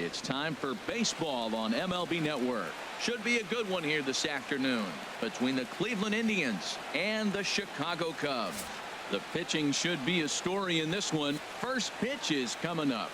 It's time for baseball on MLB Network. Should be a good one here this afternoon between the Cleveland Indians and the Chicago Cubs. The pitching should be a story in this one. First pitch is coming up.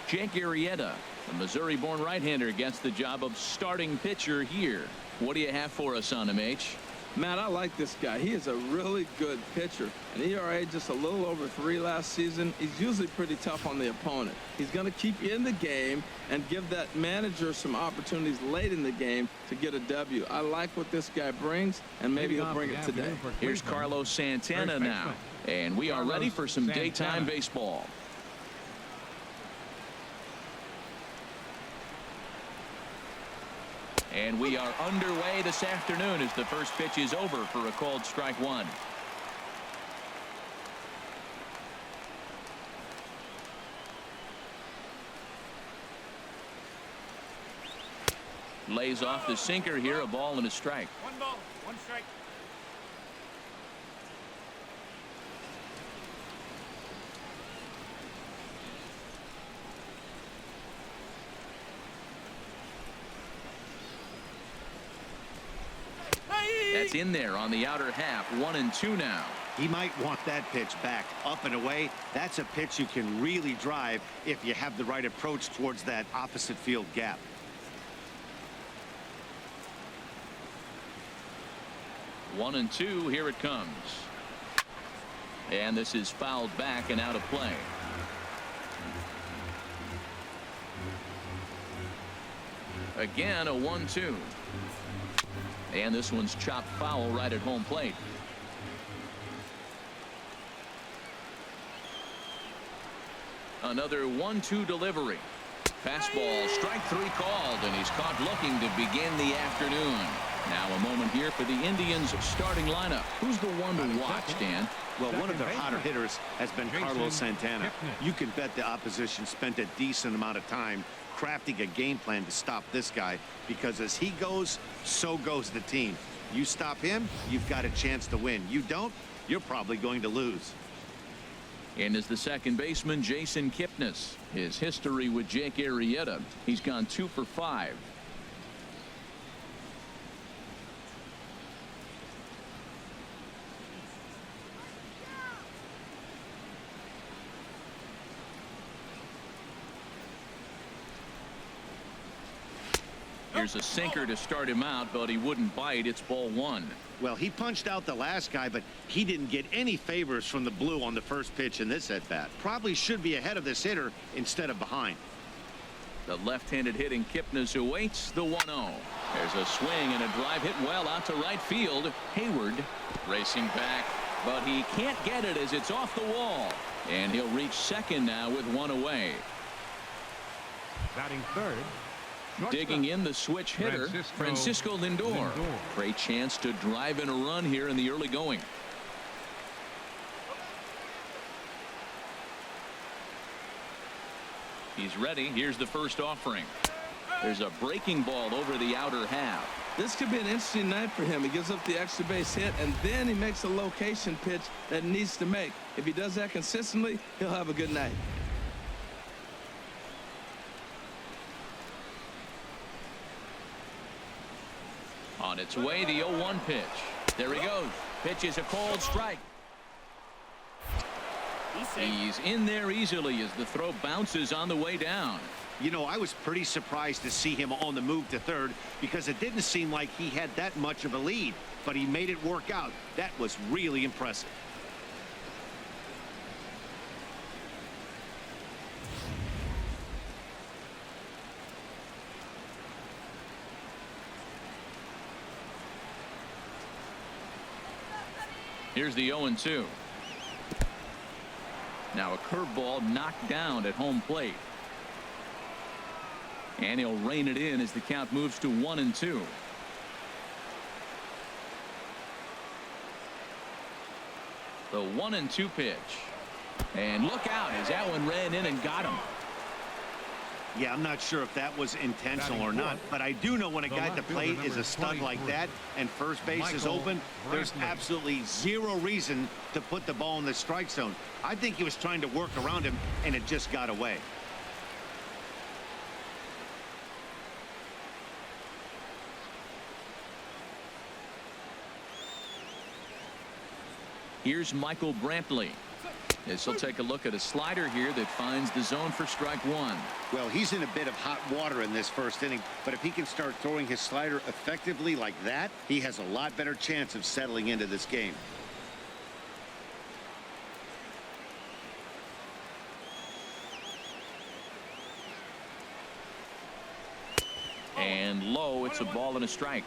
Jake Arrieta, the Missouri-born right-hander, gets the job of starting pitcher here. What do you have for us on him, H? Matt, I like this guy. He is a really good pitcher. An ERA just a little over 3 last season. He's usually pretty tough on the opponent. He's going to keep you in the game and give that manager some opportunities late in the game to get a W. I like what this guy brings, and maybe he'll bring it today. Here's Carlos Santana now, and we are ready for some daytime baseball. And we are underway this afternoon as the first pitch is over for a called strike one. Lays off the sinker here, a ball and a strike. 1 ball, 1 strike. That's in there on the outer half. 1-2 now. He might want that pitch back up and away. That's a pitch you can really drive if you have the right approach towards that opposite field gap. 1-2. Here it comes. And this is fouled back and out of play. Again, a 1-2. And this one's chopped foul right at home plate. Another 1-2 delivery. Fastball, strike 3 called, and he's caught looking to begin the afternoon. Now a moment here for the Indians starting lineup. Who's the one to watch, Dan? Well, one of their hotter hitters has been Carlos Santana. You can bet the opposition spent a decent amount of time crafting a game plan to stop this guy, because as he goes, so goes the team. You stop him, you've got a chance to win. You don't, you're probably going to lose. And as the second baseman, Jason Kipnis. His history with Jake Arrieta, he's gone 2 for 5. Here's a sinker to start him out, but he wouldn't bite. It's ball 1. Well, he punched out the last guy, but he didn't get any favors from the blue on the first pitch in this at-bat. Probably should be ahead of this hitter instead of behind. The left-handed hitting Kipnis awaits the 1-0. There's a swing and a drive hit well out to right field. Hayward racing back, but he can't get it as it's off the wall. And he'll reach second now with 1 away. Batting third. Digging in the switch hitter, Francisco Lindor. Great chance to drive in a run here in the early going. He's ready. Here's the first offering. There's a breaking ball over the outer half. This could be an interesting night for him. He gives up the extra base hit, and then he makes a location pitch that he needs to make. If he does that consistently, he'll have a good night. On its way, the 0-1 pitch. There he goes. Pitch is a called strike. He's in there easily as the throw bounces on the way down. You know, I was pretty surprised to see him on the move to third, because it didn't seem like he had that much of a lead, but he made it work out. That was really impressive. Here's the 0-2. Now a curveball knocked down at home plate. And he'll rein it in as the count moves to 1-2. The 1-2 pitch. And look out as that one ran in and got him. Yeah, I'm not sure if that was intentional or not, but I do know when a guy at the plate is a stud like that and first base is open, there's absolutely zero reason to put the ball in the strike zone. I think he was trying to work around him, and it just got away. Here's Michael Brantley. As he'll take a look at a slider here that finds the zone for strike one. Well, he's in a bit of hot water in this first inning, but if he can start throwing his slider effectively like that, he has a lot better chance of settling into this game. And low, it's a ball and a strike.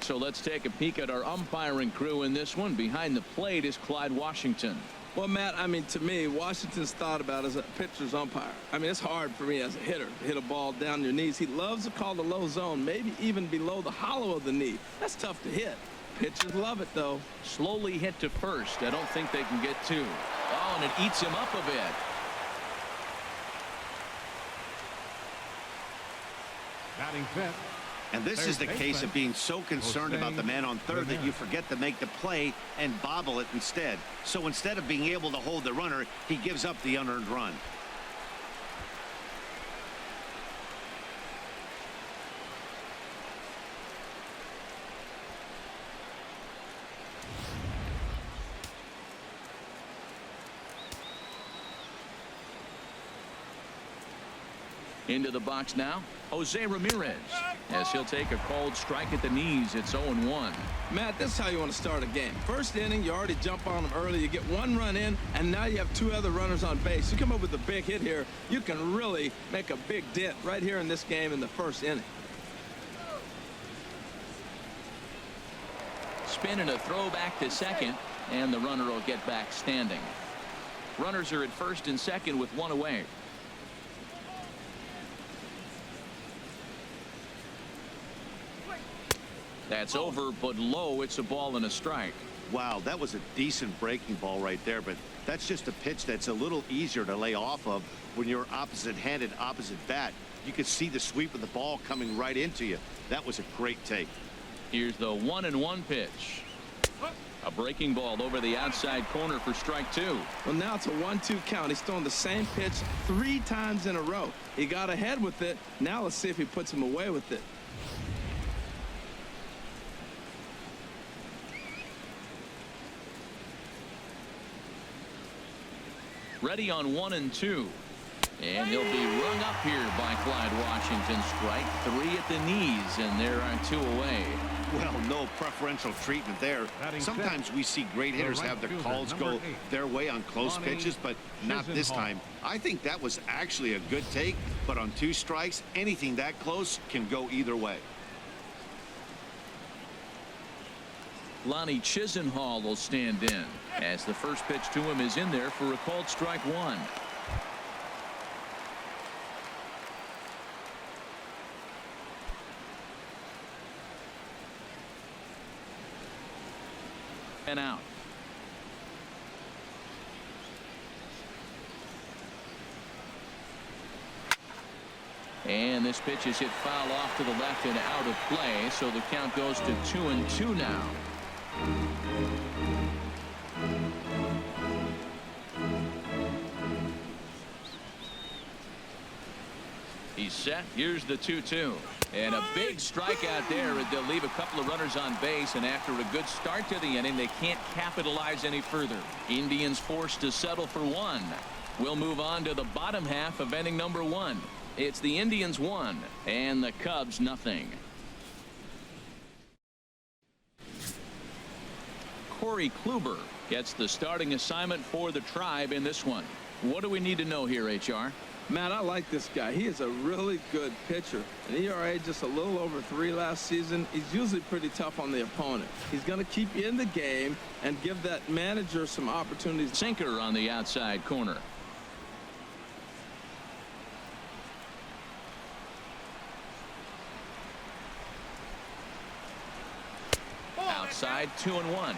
So let's take a peek at our umpiring crew in this one. Behind the plate is Clyde Washington. Well, Matt, I mean, to me, Washington's thought about as a pitcher's umpire. I mean, it's hard for me as a hitter to hit a ball down your knees. He loves to call the low zone, maybe even below the hollow of the knee. That's tough to hit. Pitchers love it, though. Slowly hit to first. I don't think they can get two. Oh, and it eats him up a bit. Batting fifth. And this is the case of being so concerned about the man on third that you forget to make the play and bobble it instead. So instead of being able to hold the runner, he gives up the unearned run. Into the box now, Jose Ramirez, as he'll take a cold strike at the knees. It's 0-1. Matt, this is how you want to start a game. First inning, you already jump on them early. You get one run in, and now you have two other runners on base. You come up with a big hit here, you can really make a big dent right here in this game in the first inning. Spin and a throw back to second, and the runner will get back standing. Runners are at first and second with one away. That's over, but low. It's a ball and a strike. Wow, that was a decent breaking ball right there, but that's just a pitch that's a little easier to lay off of when you're opposite-handed, opposite bat. You could see the sweep of the ball coming right into you. That was a great take. Here's the 1-1 pitch. A breaking ball over the outside corner for strike two. Well, now it's a 1-2 count. He's throwing the same pitch 3 times in a row. He got ahead with it. Now let's see if he puts him away with it. Ready on 1-2. And he'll be rung up here by Clyde Washington. Strike 3 at the knees, and there are 2 away. Well, no preferential treatment there. Sometimes we see great hitters have their calls go their way on close pitches, but not this time. I think that was actually a good take, but on 2 strikes, anything that close can go either way. Lonnie Chisenhall will stand in as the first pitch to him is in there for a called strike 1. And out. And this pitch is hit foul off to the left and out of play, so the count goes to 2-2 now. He's set. Here's the 2-2. And a big strikeout there. They'll leave a couple of runners on base, and after a good start to the inning, they can't capitalize any further. Indians forced to settle for 1. We'll move on to the bottom half of inning number 1. It's the Indians 1 and the Cubs nothing. Corey Kluber gets the starting assignment for the Tribe in this one. What do we need to know here, HR? Matt, I like this guy. He is a really good pitcher. An ERA just a little over 3 last season. He's usually pretty tough on the opponent. He's going to keep you in the game and give that manager some opportunities. Sinker on the outside corner. Outside, 2-1.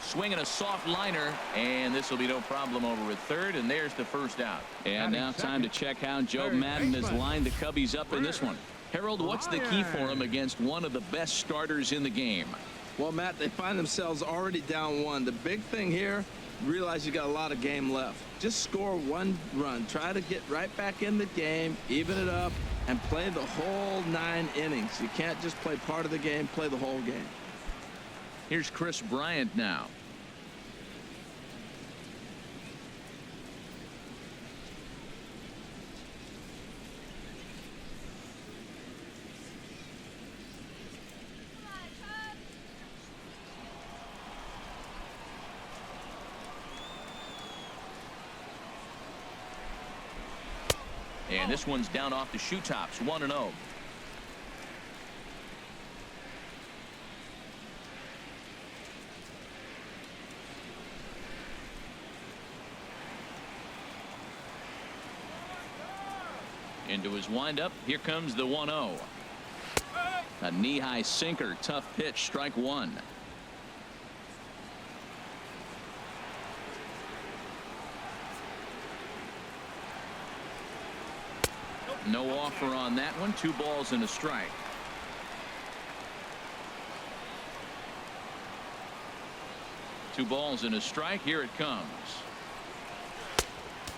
Swinging a soft liner, and this will be no problem over at third, and there's the first out. And now time to check how Joe Madden has lined the Cubbies up in this one. Harold, what's the key for him against one of the best starters in the game? Well, Matt, they find themselves already down 1. The big thing here, realize you got a lot of game left. Just score 1 run. Try to get right back in the game, even it up, and play the whole 9 innings. You can't just play part of the game, play the whole game. Here's Chris Bryant now. And this one's down off the shoe tops, 1-0. Into his windup. Here comes the 1-0. A knee-high sinker. Tough pitch. Strike 1. No offer on that one. 2 balls and a strike. Two balls and a strike. Here it comes.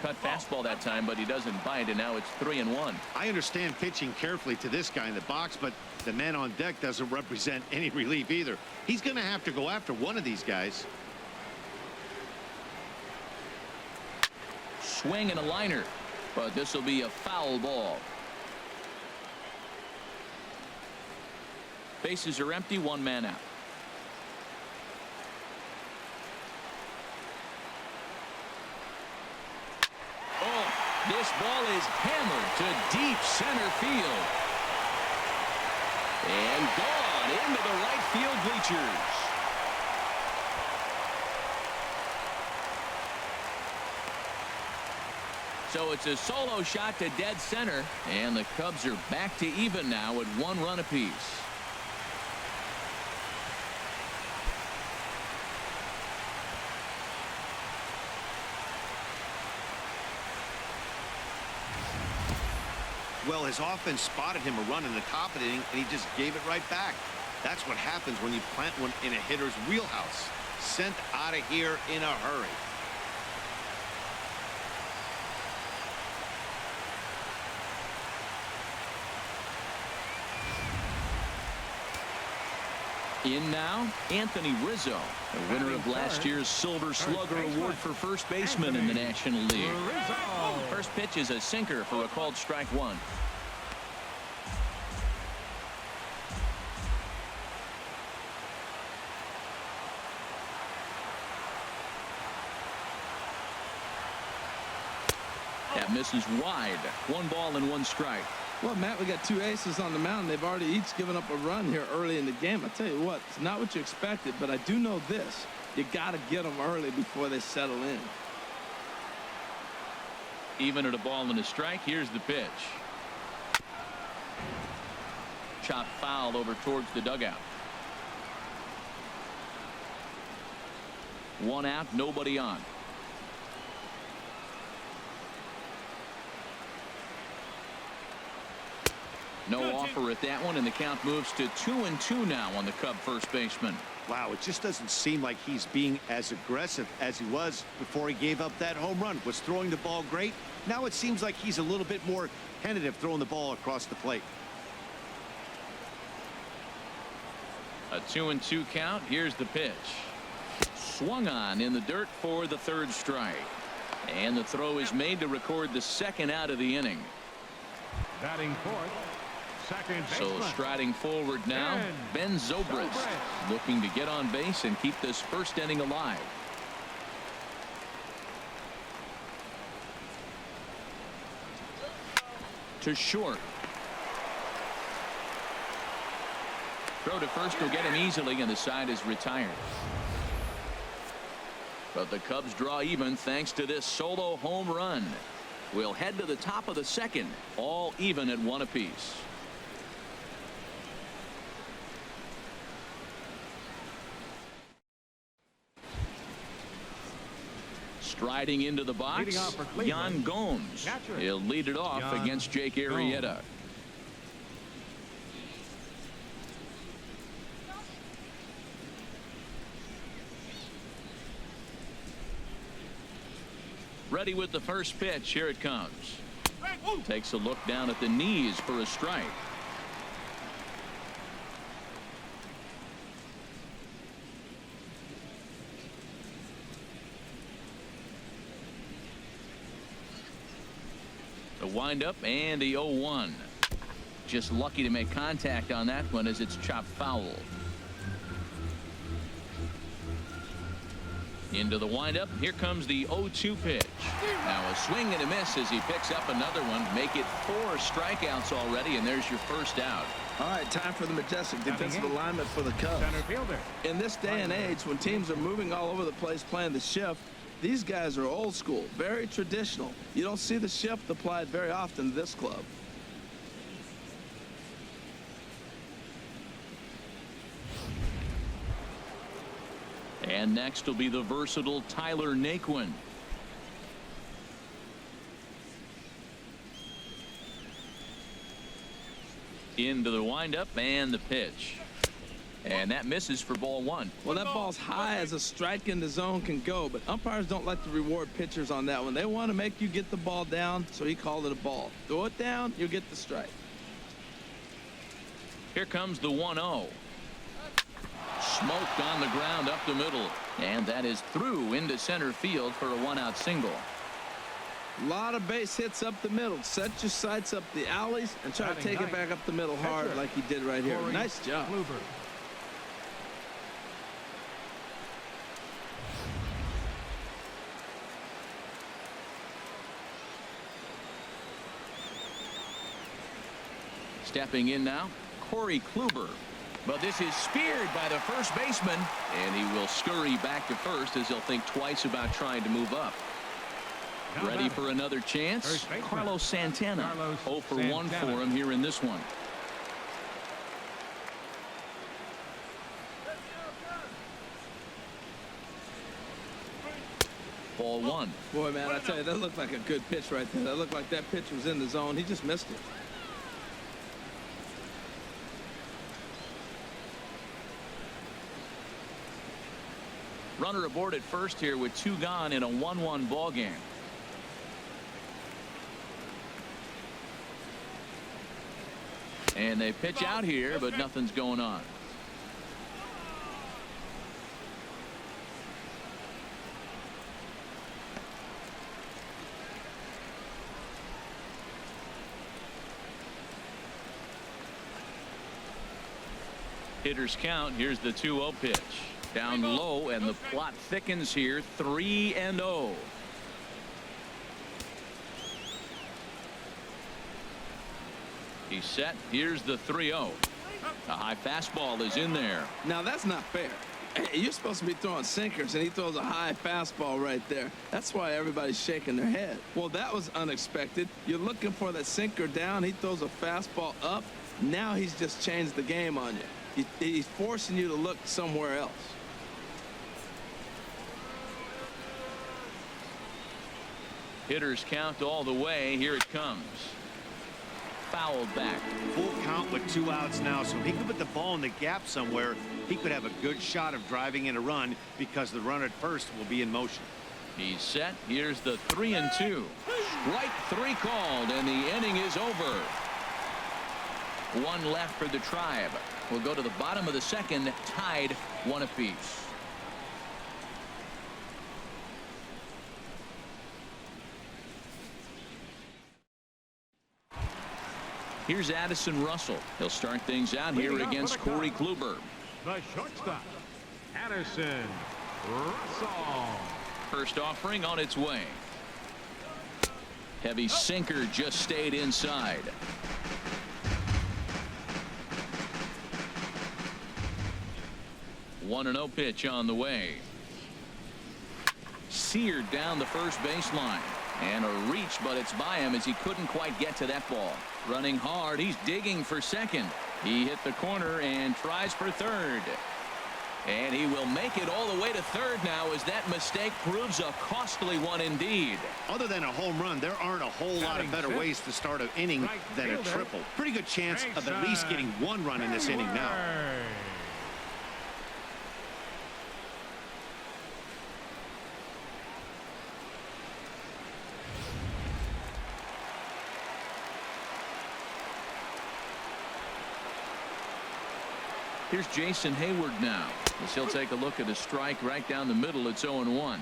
Cut fastball that time, but he doesn't bite, and now it's 3-1. I understand pitching carefully to this guy in the box, but the man on deck doesn't represent any relief either. He's going to have to go after one of these guys. Swing and a liner, but this will be a foul ball. Bases are empty, 1 man out. This ball is hammered to deep center field. And gone into the right field bleachers. So it's a solo shot to dead center, and the Cubs are back to even now at 1 run apiece. Well, his offense spotted him a run in the top of the inning, and he just gave it right back. That's what happens when you plant one in a hitter's wheelhouse. Sent out of here in a hurry. In now, Anthony Rizzo, the winner of last year's Silver Slugger Award for first baseman in the National League. First pitch is a sinker for a called strike 1. That misses wide. 1 ball and 1 strike. Well, Matt, we got 2 aces on the mound. They've already each given up a run here early in the game. I tell you what, it's not what you expected, but I do know this. You got to get them early before they settle in. Even at a ball and a strike. Here's the pitch. Chop foul over towards the dugout. 1 out, nobody on. No offer at that one, and the count moves to 2-2 now on the Cub first baseman. Wow, it just doesn't seem like he's being as aggressive as he was before he gave up that home run. Was throwing the ball great. Now it seems like he's a little bit more tentative throwing the ball across the plate. A 2-2 count. Here's the pitch. Swung on in the dirt for the 3rd strike. And the throw is made to record the 2nd out of the inning. Batting 4th. So striding forward now, Ben Zobrist, looking to get on base and keep this first inning alive. To short. Throw to first will get him easily, and the side is retired. But the Cubs draw even thanks to this solo home run. We'll head to the top of the 2nd, all even at 1 apiece. Striding into the box, Yan Gomes. He'll lead it off against Jake Arrieta. Ready with the first pitch. Here it comes. Takes a look down at the knees for a strike. The windup and the 0-1. Just lucky to make contact on that one as it's chopped foul. Into the windup. Here comes the 0-2 pitch. Now a swing and a miss as he picks up another one. Make it 4 strikeouts already, and there's your first out. All right, time for the majestic defensive alignment for the Cubs. In this day and age, when teams are moving all over the place playing the shift, these guys are old school, very traditional. You don't see the shift applied very often to this club. And next will be the versatile Tyler Naquin. Into the windup and the pitch. And that misses for ball 1. Well, that ball's high as a strike in the zone can go, but umpires don't like to reward pitchers on that one. They want to make you get the ball down, so he called it a ball. Throw it down, you'll get the strike. Here comes the 1-0. Smoked on the ground up the middle, and that is through into center field for a 1-out single. A lot of base hits up the middle. Set your sights up the alleys and try to take it back up the middle hard like he did right here. Nice job. Stepping in now, Corey Kluber. But this is speared by the first baseman, and he will scurry back to first as he'll think twice about trying to move up. Ready for another chance? Carlos Santana. 0 for 1 for him here in this one. Ball 1. Boy, man, I tell you, that looked like a good pitch right there. That looked like that pitch was in the zone. He just missed it. Runner aboard at first here with 2 gone in a 1-1 ball game. And they pitch out here, but nothing's going on. Hitters count. Here's the 2-0 pitch. Down low, and the plot thickens here. 3-0. He's set. Here's the 3-0. A high fastball is in there. Now that's not fair. You're supposed to be throwing sinkers, and he throws a high fastball right there. That's why everybody's shaking their head. Well, that was unexpected. You're looking for that sinker down. He throws a fastball up. Now he's just changed the game on you. He's forcing you to look somewhere else. Hitters count all the way. Here it comes. Fouled back. Full count with 2 outs now, so he could put the ball in the gap somewhere. He could have a good shot of driving in a run because the runner at first will be in motion. He's set. Here's the 3-2. Strike 3 called, and the inning is over. 1 left for the Tribe. We'll go to the bottom of the second, tied 1 apiece. Here's Addison Russell. He'll start things out here against Corey Kluber. The shortstop, Addison Russell. First offering on its way. Heavy sinker just stayed inside. One 1-0 pitch on the way. Seared down the first baseline. And a reach, but it's by him as he couldn't quite get to that ball. Running hard. He's digging for second. He hit the corner and tries for third. And he will make it all the way to third now as that mistake proves a costly one indeed. Other than a home run, there aren't a whole lot of better ways to start an inning than a triple. Pretty good chance of at least getting one run in this inning now. Here's Jason Hayward now, as he'll take a look at a strike right down the middle. It's 0-1.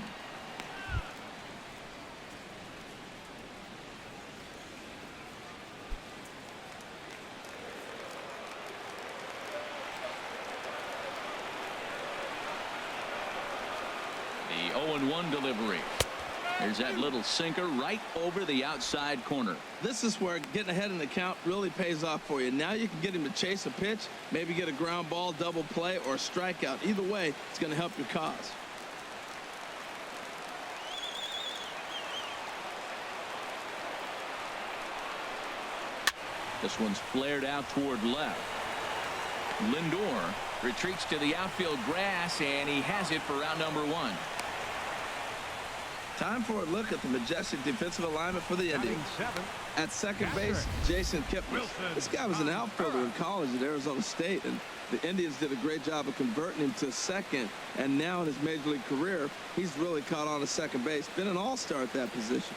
The 0-1 delivery. There's that little sinker right over the outside corner. This is where getting ahead in the count really pays off for you. Now you can get him to chase a pitch, maybe get a ground ball, double play, or a strikeout. Either way, it's going to help your cause. This one's flared out toward left. Lindor retreats to the outfield grass, and he has it for out number 1. Time for a look at the majestic defensive alignment for the Indians. At second base, Jason Kipnis. This guy was an outfielder in college at Arizona State, and the Indians did a great job of converting him to second. And now in his major league career, he's really caught on to second base. Been an all-star at that position.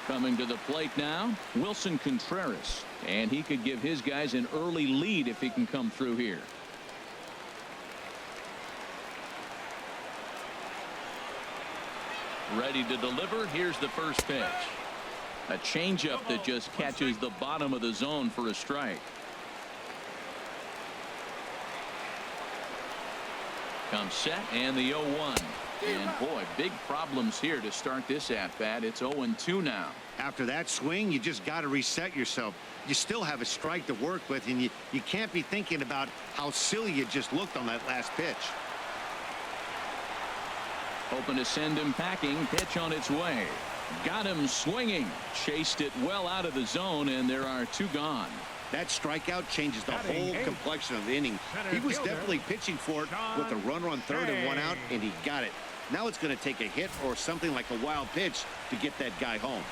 Coming to the plate now, Wilson Contreras. And he could give his guys an early lead if he can come through here. Ready to deliver. Here's the first pitch. A changeup that just catches the bottom of the zone for a strike. Comes set and the 0-1. And boy, big problems here to start this at-bat. It's 0-2 now. After that swing, you just got to reset yourself. You still have a strike to work with, and you can't be thinking about how silly you just looked on that last pitch. Hoping to send him packing. Pitch on its way. Got him swinging. Chased it well out of the zone, and there are 2 gone. That strikeout changes the whole complexion of the inning. He was definitely pitching for it with a runner on third and 1 out, and he got it. Now it's going to take a hit or something like a wild pitch to get that guy home.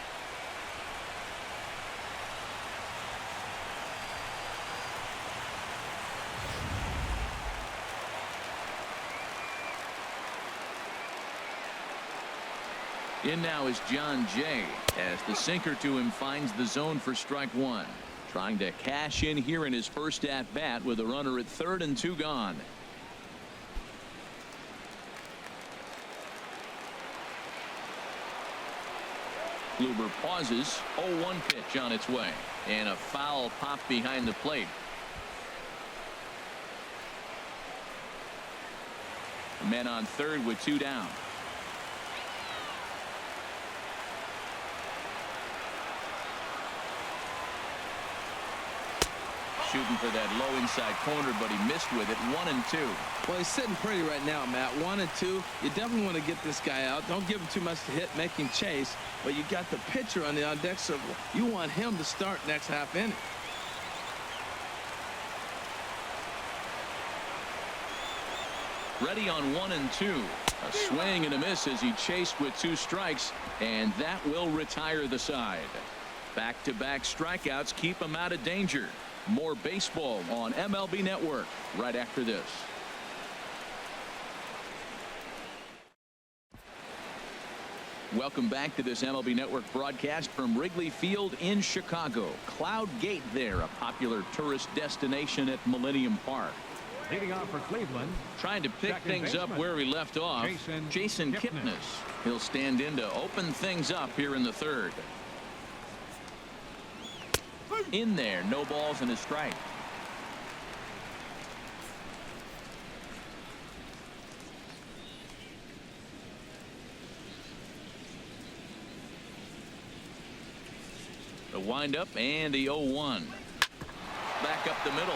In now is John Jay as the sinker to him finds the zone for strike 1. Trying to cash in here in his first at bat with a runner at third and 2 gone. Kluber pauses. 0-1 pitch on its way, and a foul pop behind the plate. Men on third with 2 down. Shooting for that low inside corner, but he missed with it. 1-2. Well, he's sitting pretty right now, Matt. 1-2. You definitely want to get this guy out. Don't give him too much to hit, make him chase. But you got the pitcher on the on-deck circle. You want him to start next half inning. Ready on 1-2. A swing and a miss as he chased with 2 strikes, and that will retire the side. Back-to-back strikeouts keep him out of danger. More baseball on MLB Network right after this. Welcome back to this MLB Network broadcast from Wrigley Field in Chicago. Cloud Gate there, a popular tourist destination at Millennium Park. Leading off for Cleveland. Trying to pick things up where we left off. Jason Kipnis. He'll stand in to open things up here in the third. In there, no balls and a strike. The windup and the 0-1. Back up the middle.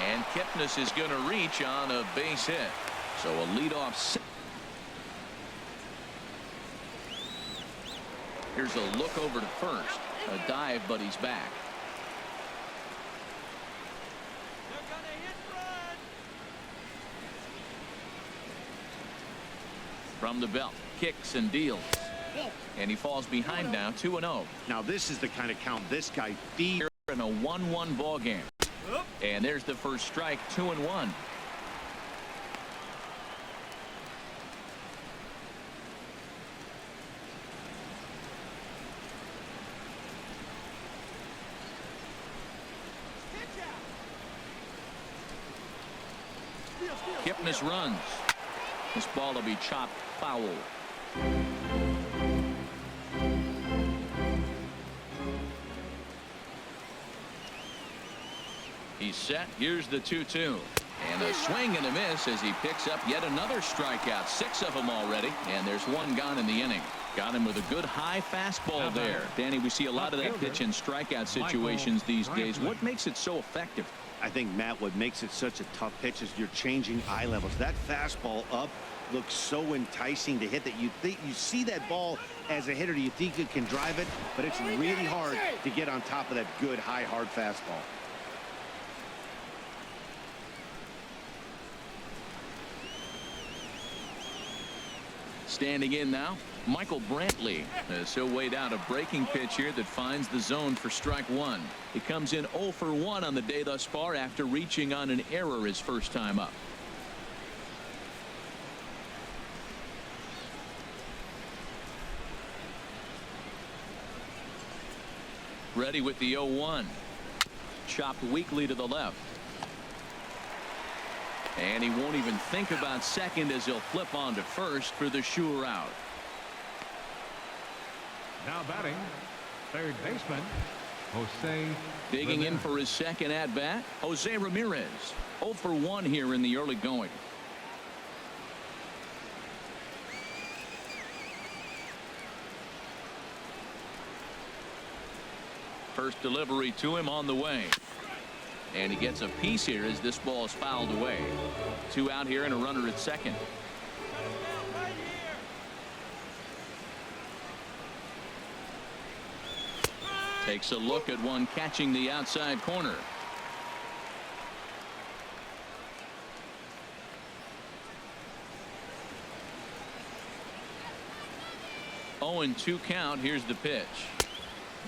And Kipnis is going to reach on a base hit. So a leadoff. Here's a look over to first. A dive, but he's back. From the belt, kicks and deals. And he falls behind now, 2-0. Now this is the kind of count this guy feeds. In a 1-1 ball game. And there's the first strike, 2-1. Kipnis runs. This ball will be chopped foul. He's set. Here's the 2-2. And a swing and a miss as he picks up yet another strikeout. 6 of them already. And there's one gone in the inning. Got him with a good high fastball there. Danny, we see a lot of that pitch in strikeout situations these days. What makes it so effective? I think, Matt, what makes it such a tough pitch is you're changing eye levels. That fastball up looks so enticing to hit that you see that ball as a hitter. You think you can drive it, but it's really hard to get on top of that good high hard fastball. Standing in now, Michael Brantley, as he'll wait out a breaking pitch here that finds the zone for strike 1. He comes in 0 for 1 on the day thus far after reaching on an error his first time up. Ready with the 0-1. Chopped weakly to the left. And he won't even think about second as he'll flip on to first for the sure out. Now batting, third baseman, Jose. Digging in for his second at bat, Jose Ramirez. 0 for 1 here in the early going. First delivery to him on the way. And he gets a piece here as this ball is fouled away. 2 out here and a runner at second. Takes a look at one catching the outside corner. Oh, and 2 count. Here's the pitch.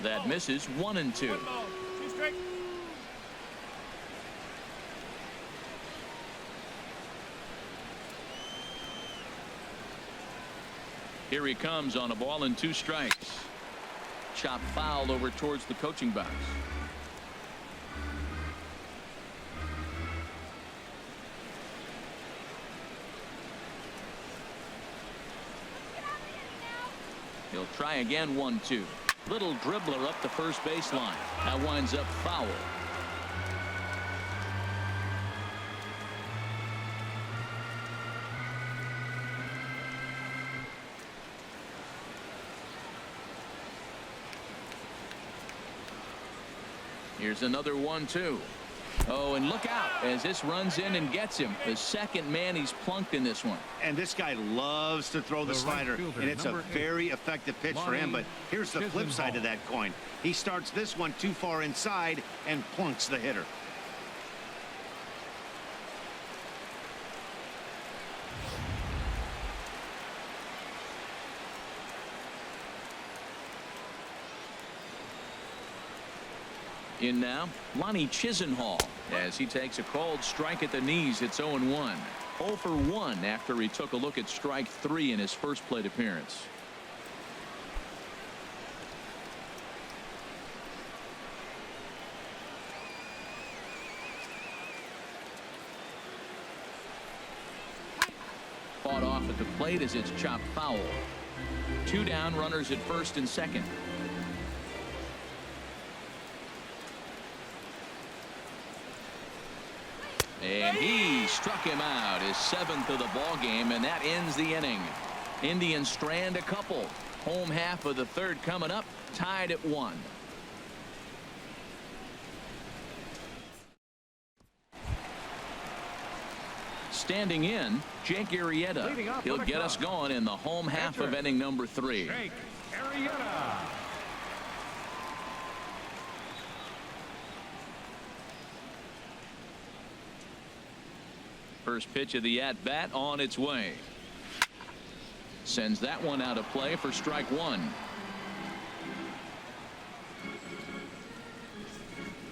That misses. 1-2. Here he comes on a ball and 2 strikes. Chop foul over towards the coaching box. He'll try again. 1-2. Little dribbler up the first baseline. That winds up foul. Here's another 1-2. Oh, and look out as this runs in and gets him. The second man he's plunked in this one. And this guy loves to throw the slider, and it's a very effective pitch for him. But here's the flip side of that coin. He starts this one too far inside and plunks the hitter. In now, Lonnie Chisenhall as he takes a called strike at the knees. It's 0-1. 0 for 1 after he took a look at strike 3 in his first plate appearance. Fought off at the plate as it's chopped foul. 2 down, runners at first and second. And he struck him out, his 7th of the ball game, and that ends the inning. Indians strand a couple. Home half of the 3rd coming up, tied at 1. Standing in, Jake Arrieta. He'll get us going in the home half of inning number 3. Jake Arrieta. First pitch of the at-bat on its way. Sends that one out of play for strike one.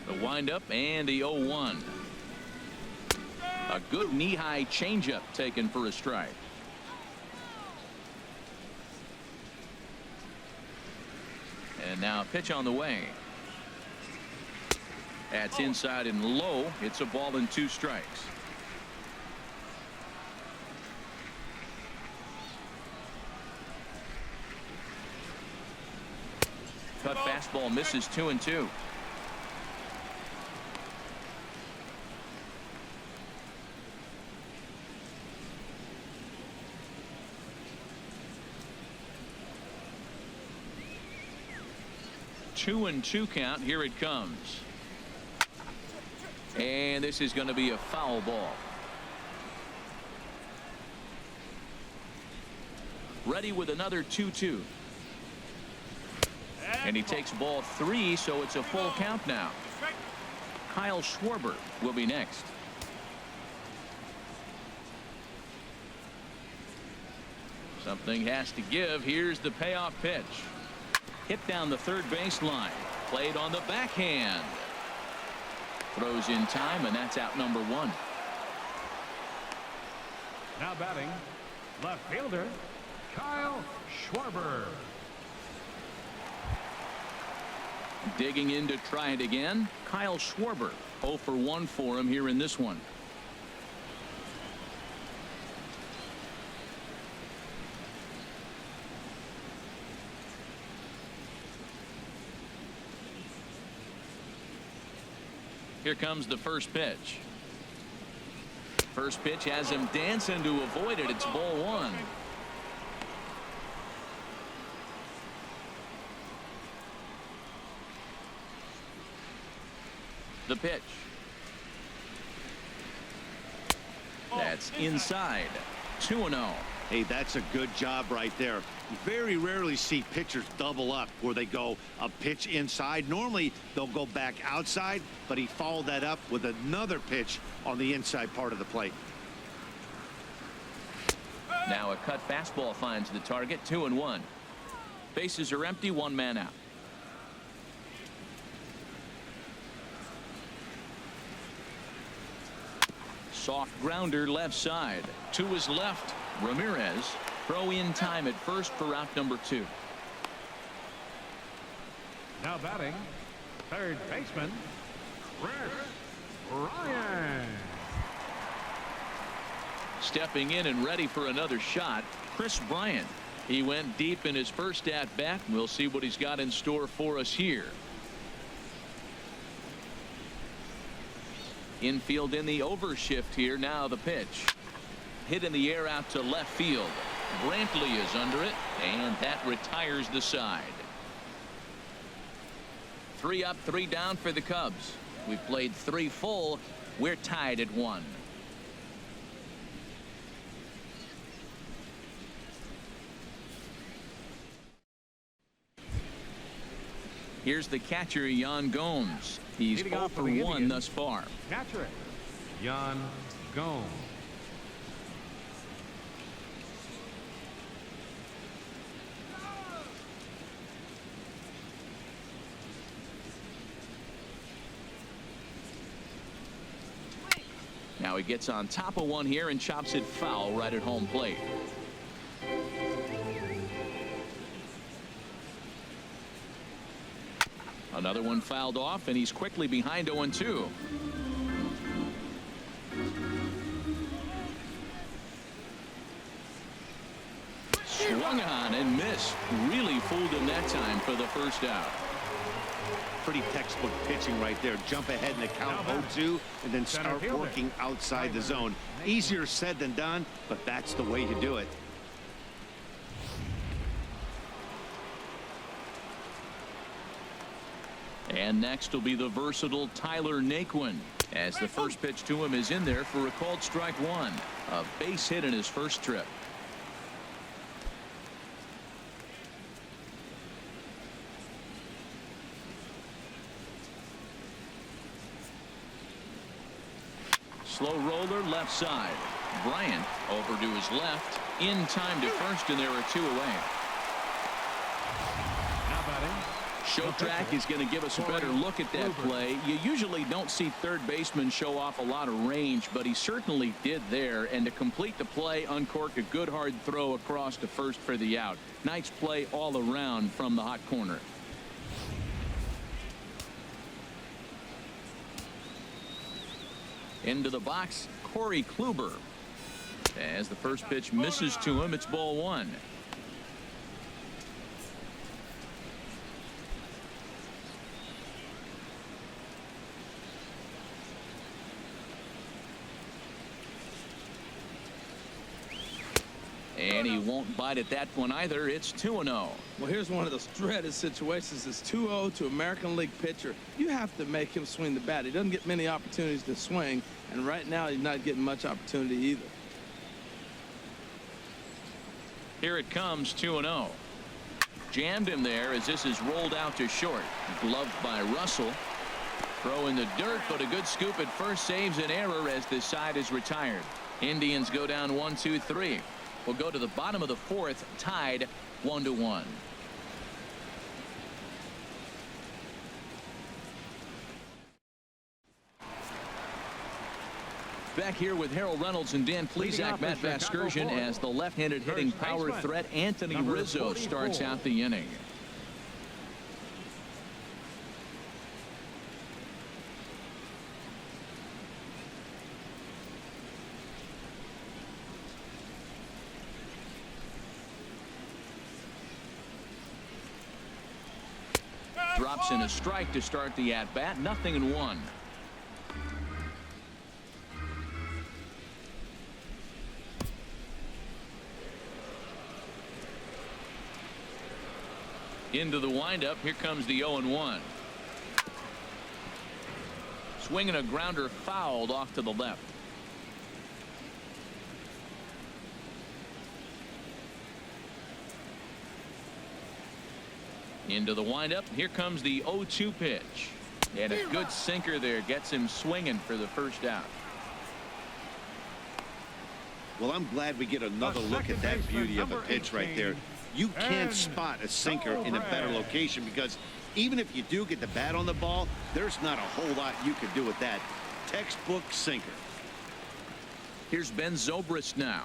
The windup and the 0-1. A good knee-high changeup taken for a strike. And now pitch on the way. That's inside and low. It's a ball and 2 strikes. Cut fastball misses 2-2. Two and 2 count. Here it comes. And this is going to be a foul ball. Ready with another 2-2. And he takes ball 3, so it's a full count now. Kyle Schwarber will be next. Something has to give. Here's the payoff pitch. Hit down the third baseline. Played on the backhand. Throws in time, and that's out number 1. Now batting, left fielder, Kyle Schwarber. Digging in to try it again, Kyle Schwarber. 0 for 1 for him here in this one. Here comes the first pitch. First pitch has him dancing to avoid it. It's ball 1. The pitch. That's inside. 2-0. Hey, that's a good job right there. You very rarely see pitchers double up where they go a pitch inside. Normally they'll go back outside, but he followed that up with another pitch on the inside part of the plate. Now a cut fastball finds the target. 2-1. Bases are empty. 1 man out. Soft grounder left side. To his left. Ramirez. Throw in time at first for out number 2. Now batting, third baseman, Chris Ryan. Stepping in and ready for another shot, Chris Bryant. He went deep in his first at bat. We'll see what he's got in store for us here. Infield in the overshift here. Now the pitch. Hit in the air out to left field. Brantley is under it, and that retires the side. 3 up, 3 down for the Cubs. We've played 3 full. We're tied at 1. Here's the catcher, Yan Gomes. He's 0 for 1 thus far. Catcher, Yan Gomes. Now he gets on top of one here and chops it foul right at home plate. Another one fouled off, and he's quickly behind 0-2. Swung on and missed. Really fooled him that time for the first out. Pretty textbook pitching right there. Jump ahead in the count 0-2 and then start working outside the zone. Easier said than done, but that's the way to do it. And next will be the versatile Tyler Naquin, as the first pitch to him is in there for a called strike 1. A base hit in his first trip. Slow roller left side. Bryant over to his left, in time to first, and there are 2 away. Now batting. Showtrack is going to give us a better look at that play. You usually don't see third baseman show off a lot of range, but he certainly did there. And to complete the play, uncork a good hard throw across to first for the out. Nice play all around from the hot corner. Into the box, Corey Kluber. As the first pitch misses to him, it's ball 1. And he won't bite at that one either. It's 2-0. Well, here's one of those dreaded situations. It's 2-0 to American League pitcher. You have to make him swing the bat. He doesn't get many opportunities to swing, and right now he's not getting much opportunity either. Here it comes, 2-0. Jammed him there as this is rolled out to short. Gloved by Russell. Throw in the dirt, but a good scoop at first saves an error as this side is retired. Indians go down 1-2-3. We'll go to the bottom of the 4th, tied 1-1. Back here with Harold Reynolds and Dan Plesac, Matt Vasgersian, as the left-handed hitting power threat Anthony Rizzo starts out the inning. Drops in a strike to start the at-bat. 0-1. Into the windup. Here comes the 0-1. Swinging a grounder fouled off to the left. Into the windup. Here comes the 0-2 pitch. And a good sinker there gets him swinging for the first out. Well, I'm glad we get another look at that beauty of a pitch right there. You can't spot a sinker in a better location, because even if you do get the bat on the ball, there's not a whole lot you can do with that. Textbook sinker. Here's Ben Zobrist now.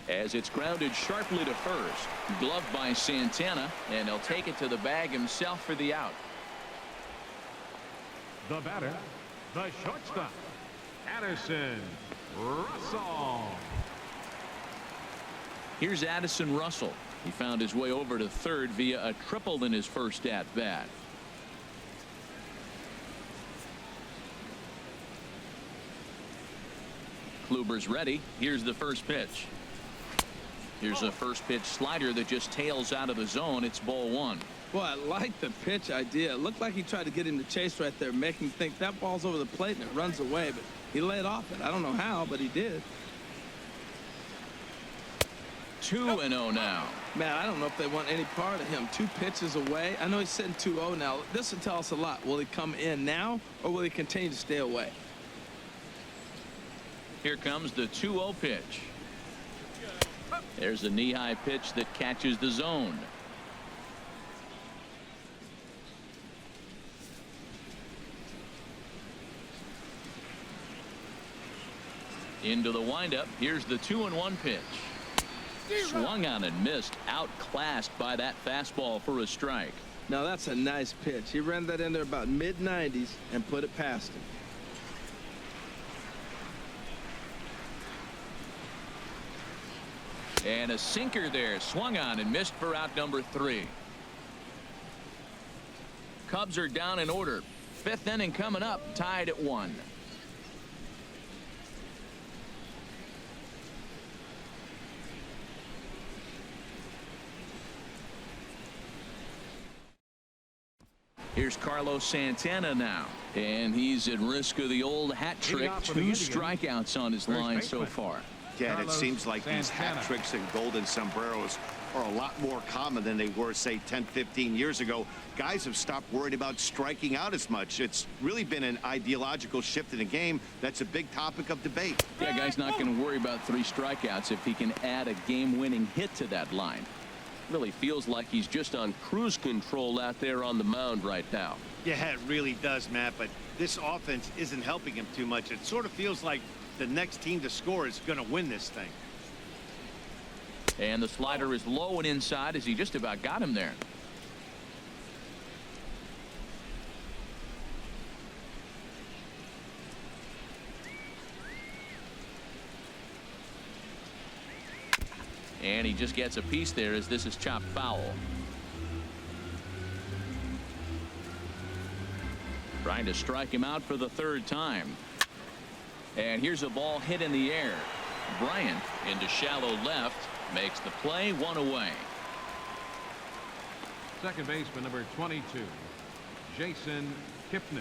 As it's grounded sharply to first. Gloved by Santana, and he'll take it to the bag himself for the out. The batter, the shortstop, Addison Russell. Here's Addison Russell. He found his way over to third via a triple in his first at bat. Kluber's ready. Here's the first pitch. Here's a first pitch slider that just tails out of the zone. It's ball 1. Well, I like the pitch idea. It looked like he tried to get him to chase right there, make him think that ball's over the plate and it runs away, but he laid off it. I don't know how, but he did. 2-0 now. Man, I don't know if they want any part of him. 2 pitches away. I know he's sitting 2-0 now. This will tell us a lot. Will he come in now, or will he continue to stay away? Here comes the 2-0 pitch. There's a knee-high pitch that catches the zone. Into the windup. Here's the 2-1 pitch. Swung on and missed. Outclassed by that fastball for a strike. Now that's a nice pitch. He ran that in there about mid-90s and put it past him. And a sinker there, swung on and missed for out number 3. Cubs are down in order. 5th inning coming up, tied at 1. Here's Carlos Santana now, and he's at risk of the old hat trick. 2 strikeouts on his line so far. Yeah, and it seems like these hat tricks and golden sombreros are a lot more common than they were, say, 10, 15 years ago. Guys have stopped worrying about striking out as much. It's really been an ideological shift in the game. That's a big topic of debate. Yeah, guy's not going to worry about 3 strikeouts if he can add a game-winning hit to that line. Really feels like he's just on cruise control out there on the mound right now. Yeah, it really does, Matt, but this offense isn't helping him too much. It sort of feels like the next team to score is going to win this thing. And the slider is low and inside as he just about got him there. And he just gets a piece there as this is chopped foul. Trying to strike him out for the 3rd time. And here's a ball hit in the air. Bryant into shallow left makes the play, 1 away. Second baseman number 22, Jason Kipnis.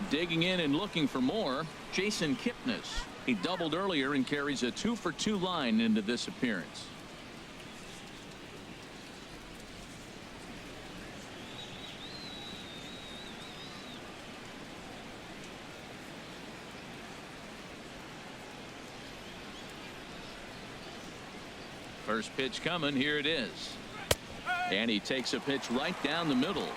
Digging in and looking for more, Jason Kipnis. He doubled earlier and carries a 2-for-2 line into this appearance. First pitch coming. Here it is. And he takes a pitch right down the middle.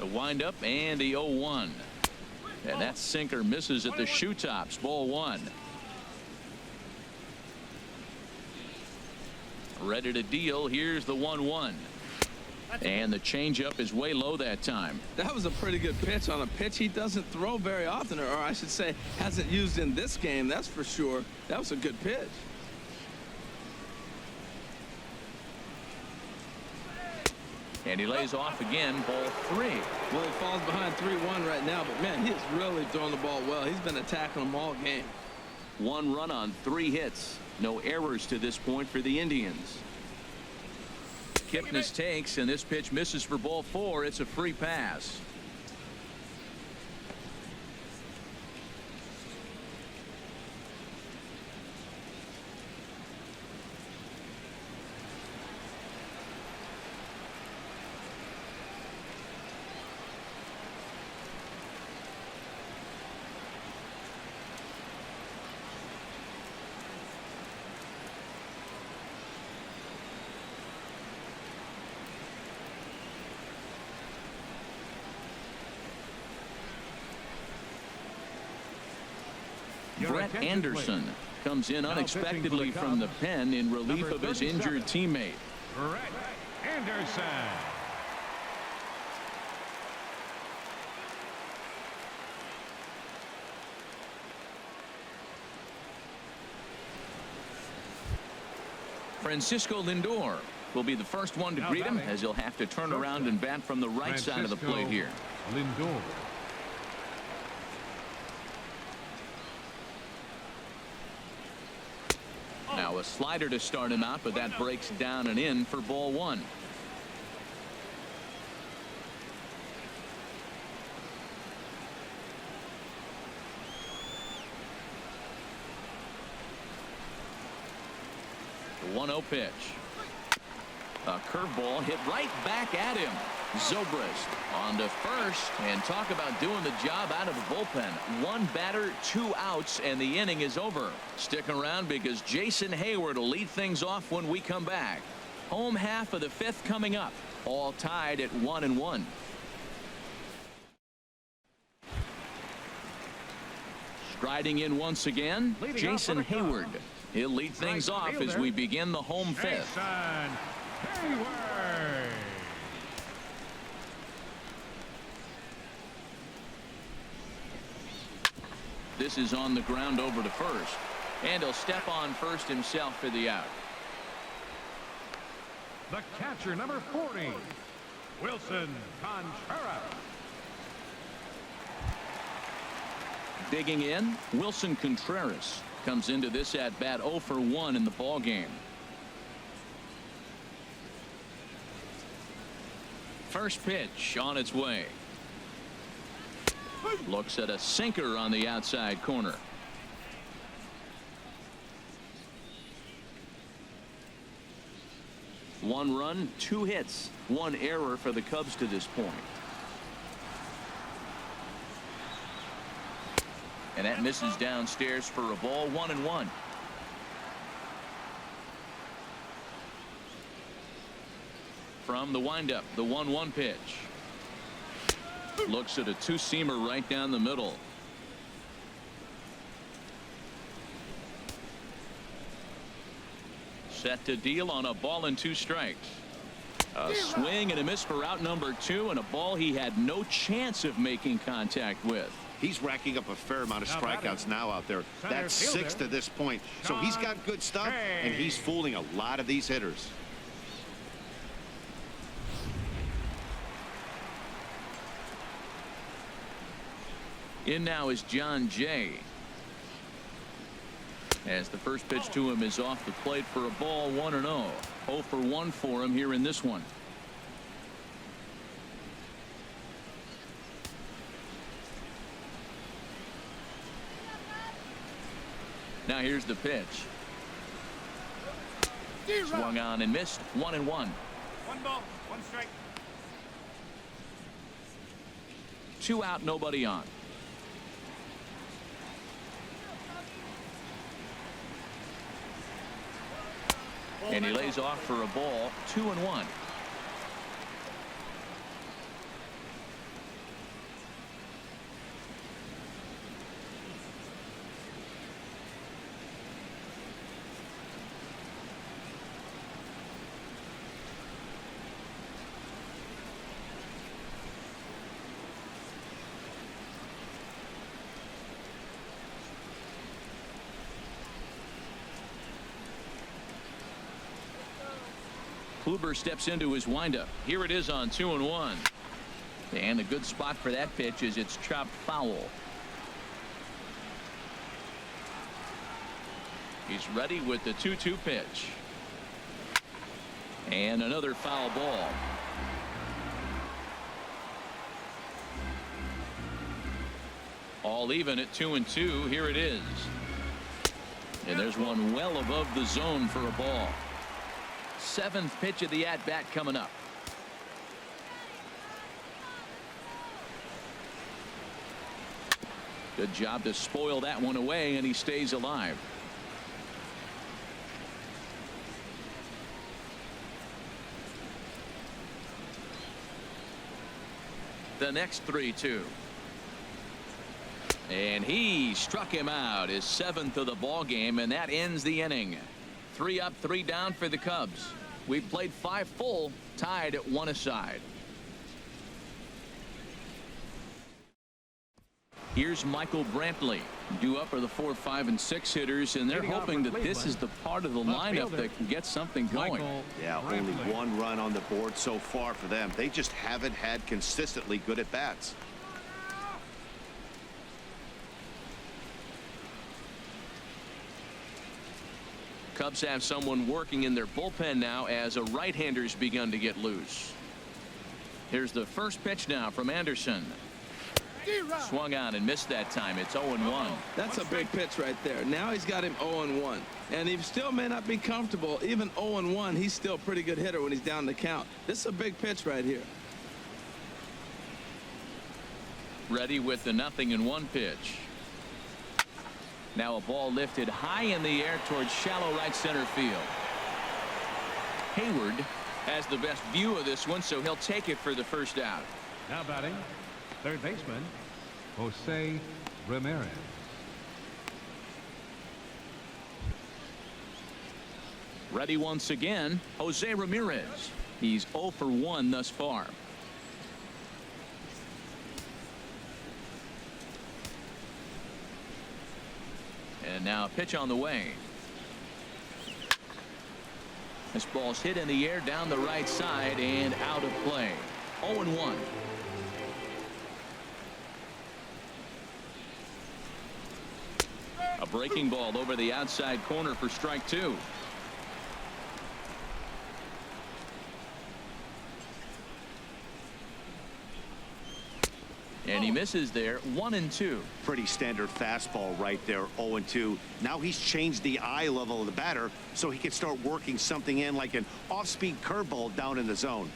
The windup and the 0-1. And that sinker misses at the shoe tops. Ball 1. Ready to deal. Here's the 1-1. And the changeup is way low that time. That was a pretty good pitch on a pitch he doesn't throw very often, or I should say hasn't used in this game, that's for sure. That was a good pitch. And he lays off again, ball 3. Well, he falls behind 3-1 right now, but man, he is really throwing the ball well. He's been attacking them all game. 1 run on 3 hits. No errors to this point for the Indians. Kipnis takes, and this pitch misses for ball 4. It's a free pass. Brett Anderson comes in unexpectedly from the pen in relief of his injured teammate. Brett Anderson. Francisco Lindor will be the first one to greet him, as he'll have to turn around and bat from the right side of the plate here. Lindor. Now a slider to start him out, but that breaks down and in for ball 1. The 1-0 pitch. A curveball hit right back at him. Zobrist on to first, and talk about doing the job out of the bullpen. 1 batter, 2 outs, and the inning is over. Stick around because Jason Hayward will lead things off when we come back. Home half of the 5th coming up, all tied at 1-1. Striding in once again, Jason Hayward. He'll lead things off as we begin the home 5th. Hayward. This is on the ground over to first, and he'll step on first himself for the out. The catcher, number 40, Wilson Contreras. Digging in, Wilson Contreras comes into this at bat 0 for 1 in the ball game. First pitch on its way. Looks at a sinker on the outside corner. One run, 2 hits, 1 error for the Cubs to this point. And that misses downstairs for a ball. 1-1. From the windup, the 1-1 pitch. Looks at a 2-seamer right down the middle. Set to deal on a ball and 2 strikes. A swing and a miss for out number 2, and a ball he had no chance of making contact with. He's racking up a fair amount of strikeouts now out there. That's 6 to this point. So he's got good stuff, and he's fooling a lot of these hitters. In now is John Jay. As the first pitch to him is off the plate for a ball. 1-0. 0 for 1 for him here in this one. Now here's the pitch. Swung on and missed. 1-1. 1 ball, 1 strike. 2 out, nobody on. And he lays off for a ball. 2-1. Kluber steps into his windup. Here it is on 2-1. And a good spot for that pitch is it's chopped foul. He's ready with the 2-2 pitch. And another foul ball. All even at 2-2. Here it is. And there's one well above the zone for a ball. 7th pitch of the at-bat coming up. Good job to spoil that one away, and he stays alive. The next 3-2. And he struck him out, his 7th of the ball game, and that ends the inning. 3 up, 3 down for the Cubs. We've played 5 full, tied at 1 aside. Here's Michael Brantley. Due up are the 4, 5, and 6 hitters, and they're hoping that this is the part of the lineup that can get something going. Yeah, only 1 run on the board so far for them. They just haven't had consistently good at bats. Cubs have someone working in their bullpen now as a right-hander's begun to get loose. Here's the first pitch now from Anderson. Swung on and missed that time. It's 0-1. That's a big pitch right there. Now he's got him 0-1. And he still may not be comfortable. Even 0-1, he's still a pretty good hitter when he's down the count. This is a big pitch right here. Ready with the 0-1 pitch. Now a ball lifted high in the air towards shallow right center field. Hayward has the best view of this one, so he'll take it for the first out. Now batting, third baseman, Jose Ramirez. Ready once again, Jose Ramirez. He's 0 for 1 thus far. And now a pitch on the way. This ball's hit in the air down the right side and out of play. 0-1. A breaking ball over the outside corner for strike 2. And he misses there. 1-2. Pretty standard fastball right there. 0-2. Now he's changed the eye level of the batter so he can start working something in like an off-speed curveball down in the zone.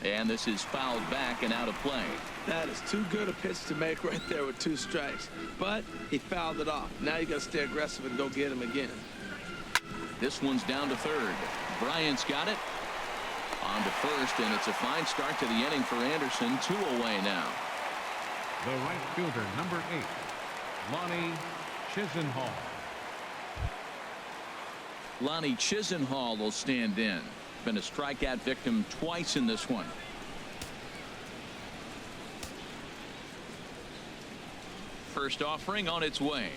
And this is fouled back and out of play. That is too good a pitch to make right there with 2 strikes. But he fouled it off. Now you got to stay aggressive and go get him again. This one's down to third. Bryant's got it. On to first, and it's a fine start to the inning for Anderson. 2 away now. The right fielder, number 8, Lonnie Chisenhall. Lonnie Chisenhall will stand in. Been a strikeout victim twice in this one. First offering on its way.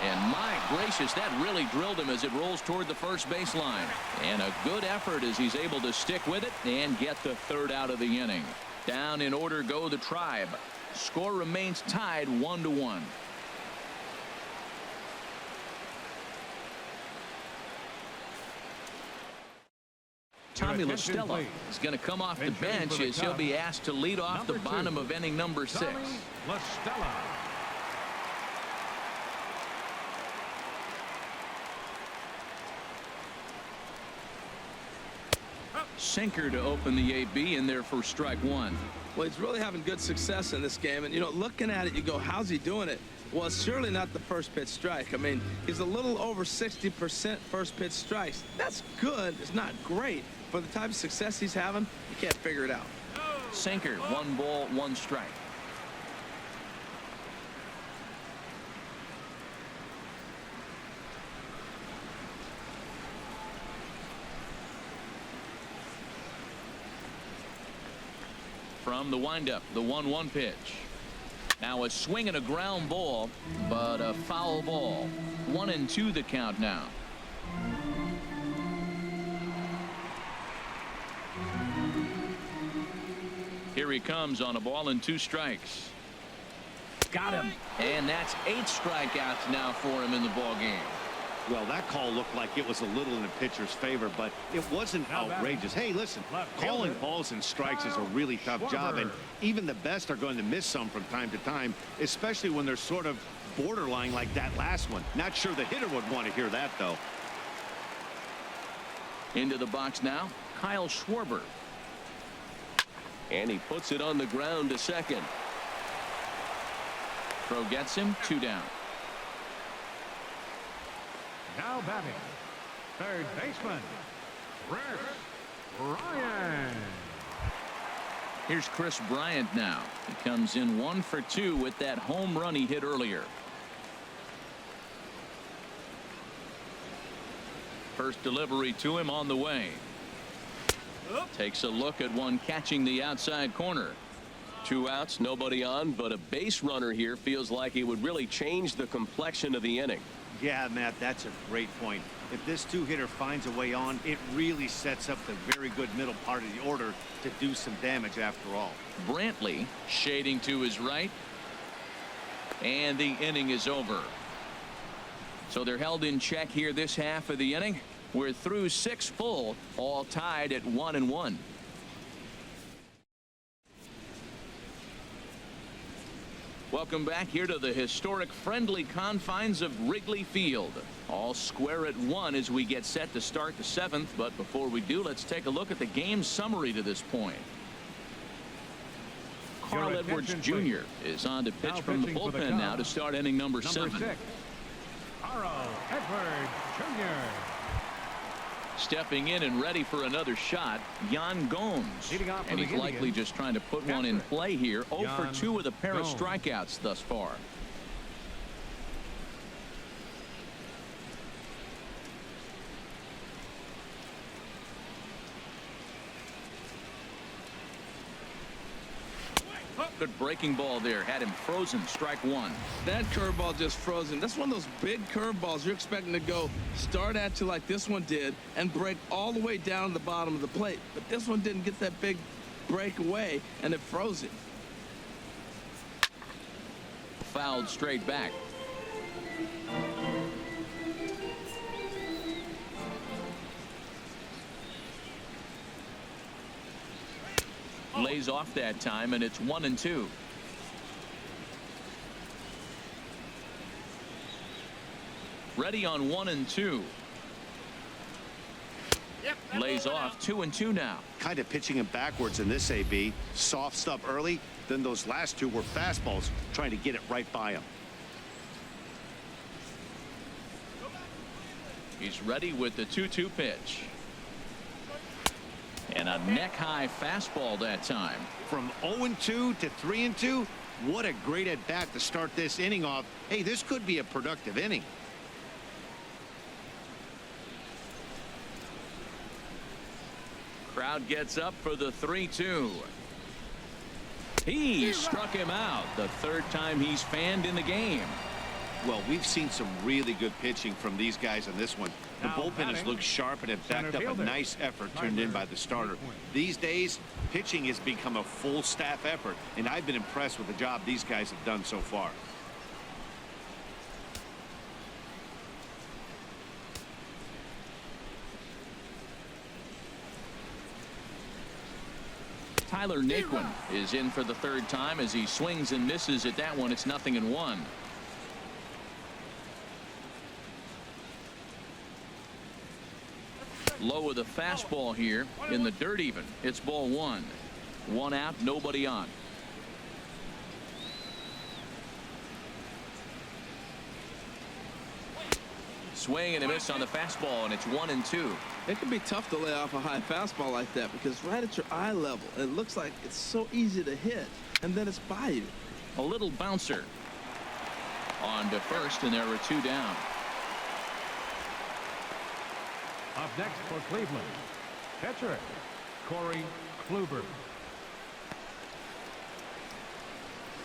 And my gracious, that really drilled him as it rolls toward the first baseline. And a good effort as he's able to stick with it and get the third out of the inning. Down in order go the Tribe. Score remains tied 1-1. Tommy La Stella is going to come off the bench as he'll be asked to lead off the bottom of inning number 6. La Stella. Sinker to open the AB in there for strike 1. Well, he's really having good success in this game. And, you know, looking at it, you go, how's he doing it? Well, it's surely not the first pitch strike. I mean, he's a little over 60% first pitch strikes. That's good. It's not great. For the type of success he's having, you can't figure it out. Sinker, 1 ball, 1 strike. From the windup, the 1-1 pitch. Now a swing and a ground ball, but a foul ball. 1-2 the count now. Here he comes on a ball and 2 strikes. Got him. And that's 8 strikeouts now for him in the ball game. Well, that call looked like it was a little in the pitcher's favor, but it wasn't outrageous. Hey, listen, calling balls and strikes is a really tough job, and even the best are going to miss some from time to time, especially when they're sort of borderline like that last one. Not sure the hitter would want to hear that, though. Into the box now, Kyle Schwarber. And he puts it on the ground to second. Throw gets him, 2 down. Now batting, third baseman, Chris Bryant. Here's Chris Bryant now. He comes in 1 for 2 with that home run he hit earlier. First delivery to him on the way. Takes a look at one catching the outside corner. 2 outs, nobody on, but a base runner here feels like it would really change the complexion of the inning. Yeah, Matt, that's a great point. If this 2-hitter finds a way on, it really sets up the very good middle part of the order to do some damage after all. Brantley shading to his right. And the inning is over. So they're held in check here this half of the inning. We're through 6 full, all tied at 1-1. Welcome back here to the historic friendly confines of Wrigley Field. All square at 1 as we get set to start the 7th. But before we do, let's take a look at the game summary to this point. Carl Edwards Jr. is on to pitch from the bullpen now to start inning number 7. 6, Carl Edwards Jr. Stepping in and ready for another shot, Yan Gomes. And he's likely just trying to put one in play here. 0 for 2 with a pair of strikeouts thus far. Good breaking ball there. Had him frozen. Strike 1. That curveball just frozen. That's one of those big curveballs you're expecting to go start at you like this one did and break all the way down to the bottom of the plate. But this one didn't get that big break away, and it froze it. Fouled straight back. lays off that time, and it's 1-2. Ready on 1-2. Lays off 2-2 now. Kind of pitching him backwards in this AB. Soft stuff early, then those last two were fastballs trying to get it right by him. He's ready with the 2-2 pitch. And a neck-high fastball that time. From 0-2 to 3-2, what a great at-bat to start this inning off. Hey, this could be a productive inning. Crowd gets up for the 3-2. He struck him out the third time he's fanned in the game. Well, we've seen some really good pitching from these guys on this one. The bullpen has looked sharp and have backed up a nice effort turned in by the starter. These days, pitching has become a full staff effort, and I've been impressed with the job these guys have done so far. Tyler Naquin is in for the third time as he swings and misses at that one. It's 0-1. Low with a fastball here in the dirt even. It's ball one. One out, nobody on. Swing and a miss on the fastball, and it's 1-2. It can be tough to lay off a high fastball like that because right at your eye level, it looks like it's so easy to hit, and then it's by you. A little bouncer on to first, and there are two down. Up next for Cleveland, catcher Corey Kluber.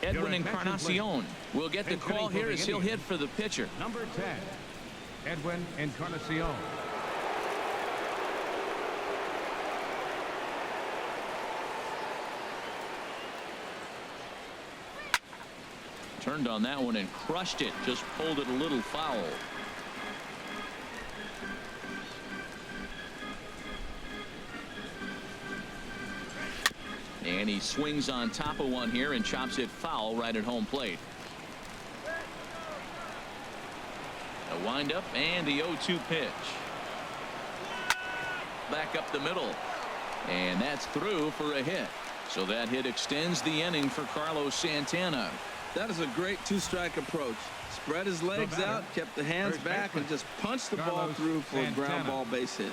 Edwin Encarnacion will get the call here as he'll hit for the pitcher. Number 10, Edwin Encarnacion. Turned on that one and crushed it. Just pulled it a little foul. And he swings on top of one here and chops it foul right at home plate. A windup and the 0-2 pitch. Back up the middle. And that's through for a hit. So that hit extends the inning for Carlos Santana. That is a great two-strike approach. Spread his legs out, kept the hands back, and just punched the ball through for a ground ball base hit.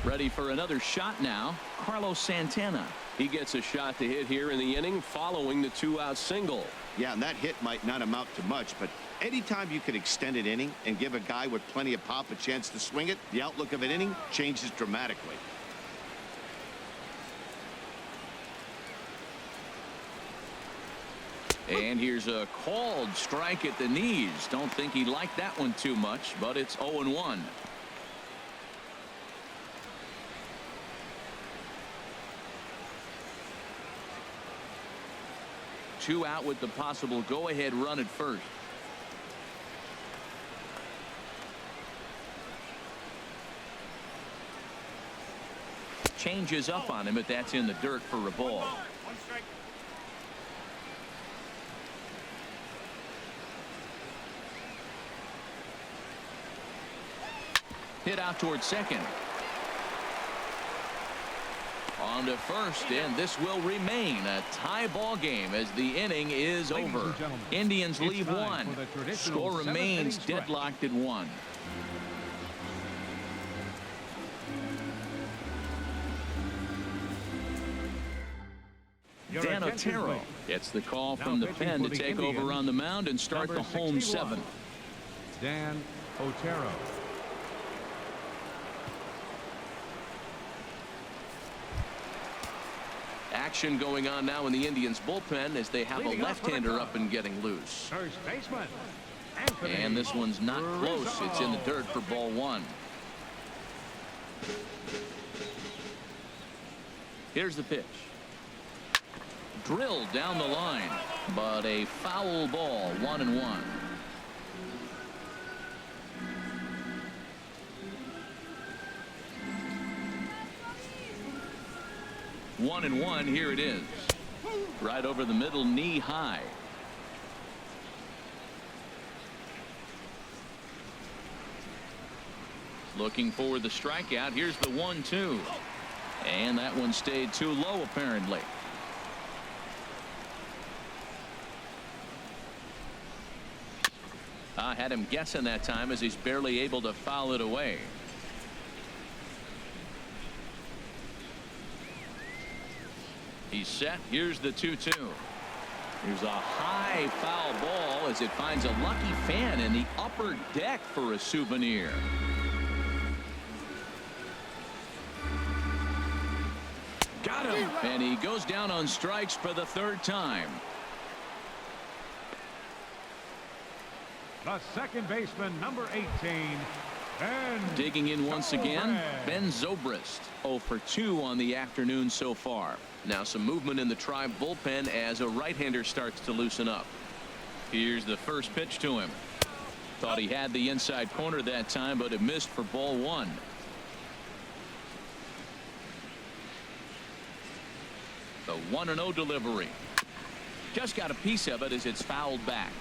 Ready for another shot now, Carlos Santana. He gets a shot to hit here in the inning following the two-out single. Yeah, and that hit might not amount to much, but anytime you can extend an inning and give a guy with plenty of pop a chance to swing it, the outlook of an inning changes dramatically. And here's a called strike at the knees. Don't think he liked that one too much, but it's 0-1. Two out with the possible go-ahead run at first. Changes up on him, but that's in the dirt for a ball. One strike. Hit out towards second. On to first, and this will remain a tie ball game as the inning is over. Indians leave one. Score remains deadlocked at 1. Dan Otero gets the call from the pen to take over on the mound and start the home 7th. Dan Otero. Action going on now in the Indians bullpen as they have a left-hander up and getting loose. First baseman. And this one's not close. It's in the dirt for ball 1. Here's the pitch. Drilled down the line, but a foul ball, 1-1. 1-1. Here it is. Right over the middle, knee high. Looking for the strikeout. Here's the 1-2. And that one stayed too low, apparently. I had him guessing that time as he's barely able to foul it away. He's set. Here's the 2-2. Here's a high foul ball as it finds a lucky fan in the upper deck for a souvenir. Got him. And he goes down on strikes for the third time. The second baseman, number 18. And digging in once again, Ben Zobrist. 0 for 2 on the afternoon so far. Now some movement in the Tribe bullpen as a right-hander starts to loosen up. Here's the first pitch to him. Thought he had the inside corner that time, but it missed for ball 1. The 1-0 delivery. Just got a piece of it as it's fouled back.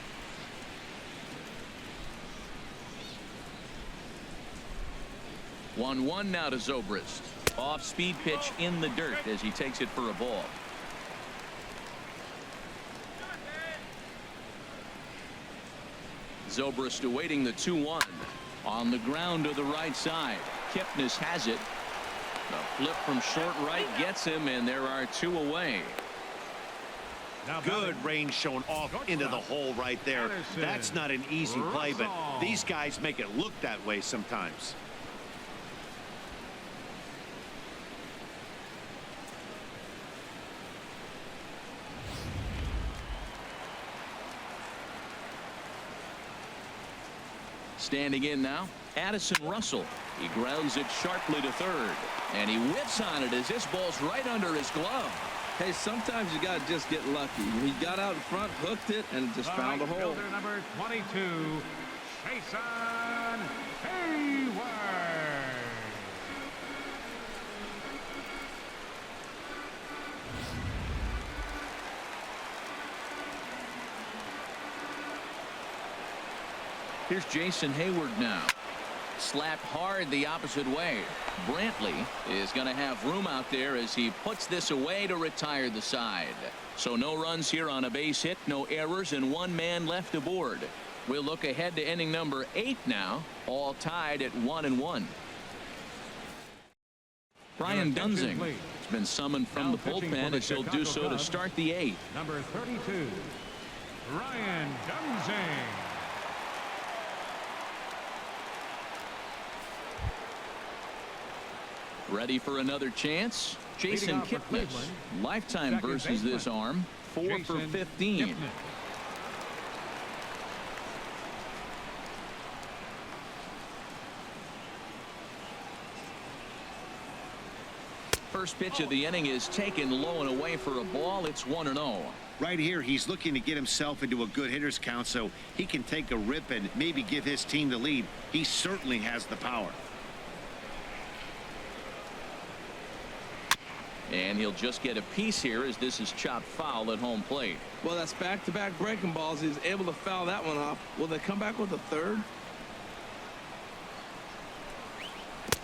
One now to Zobrist. Off speed pitch in the dirt as he takes it for a ball. Zobrist awaiting the 2-1. On the ground to the right side. Kipnis has it. The flip from short right gets him, and there are 2 away. Good range shown off into the hole right there. That's not an easy play, but these guys make it look that way sometimes. Standing in now, Addison Russell. He grounds it sharply to third, and he whips on it as this ball's right under his glove. Hey, sometimes you got to just get lucky. He got out in front, hooked it, and just found a hole. Fielder number 22, Jason Hayward. Here's Jason Hayward now. Slapped hard the opposite way. Brantley is going to have room out there as he puts this away to retire the side. So no runs here on a base hit, no errors, and 1 man left aboard. We'll look ahead to inning number 8 now, all tied at 1-1. Brian Dunsing has been summoned from the bullpen as he'll do so to start the 8th. Number 32, Brian Dunsing. Ready for another chance? Jason Kipnis. Lifetime versus this arm. 4 for 15. First pitch of the inning is taken low and away for a ball. It's 1-0. Right here, he's looking to get himself into a good hitter's count so he can take a rip and maybe give his team the lead. He certainly has the power. And he'll just get a piece here as this is chopped foul at home plate. Well, that's back-to-back breaking balls. He's able to foul that one off. Will they come back with a third?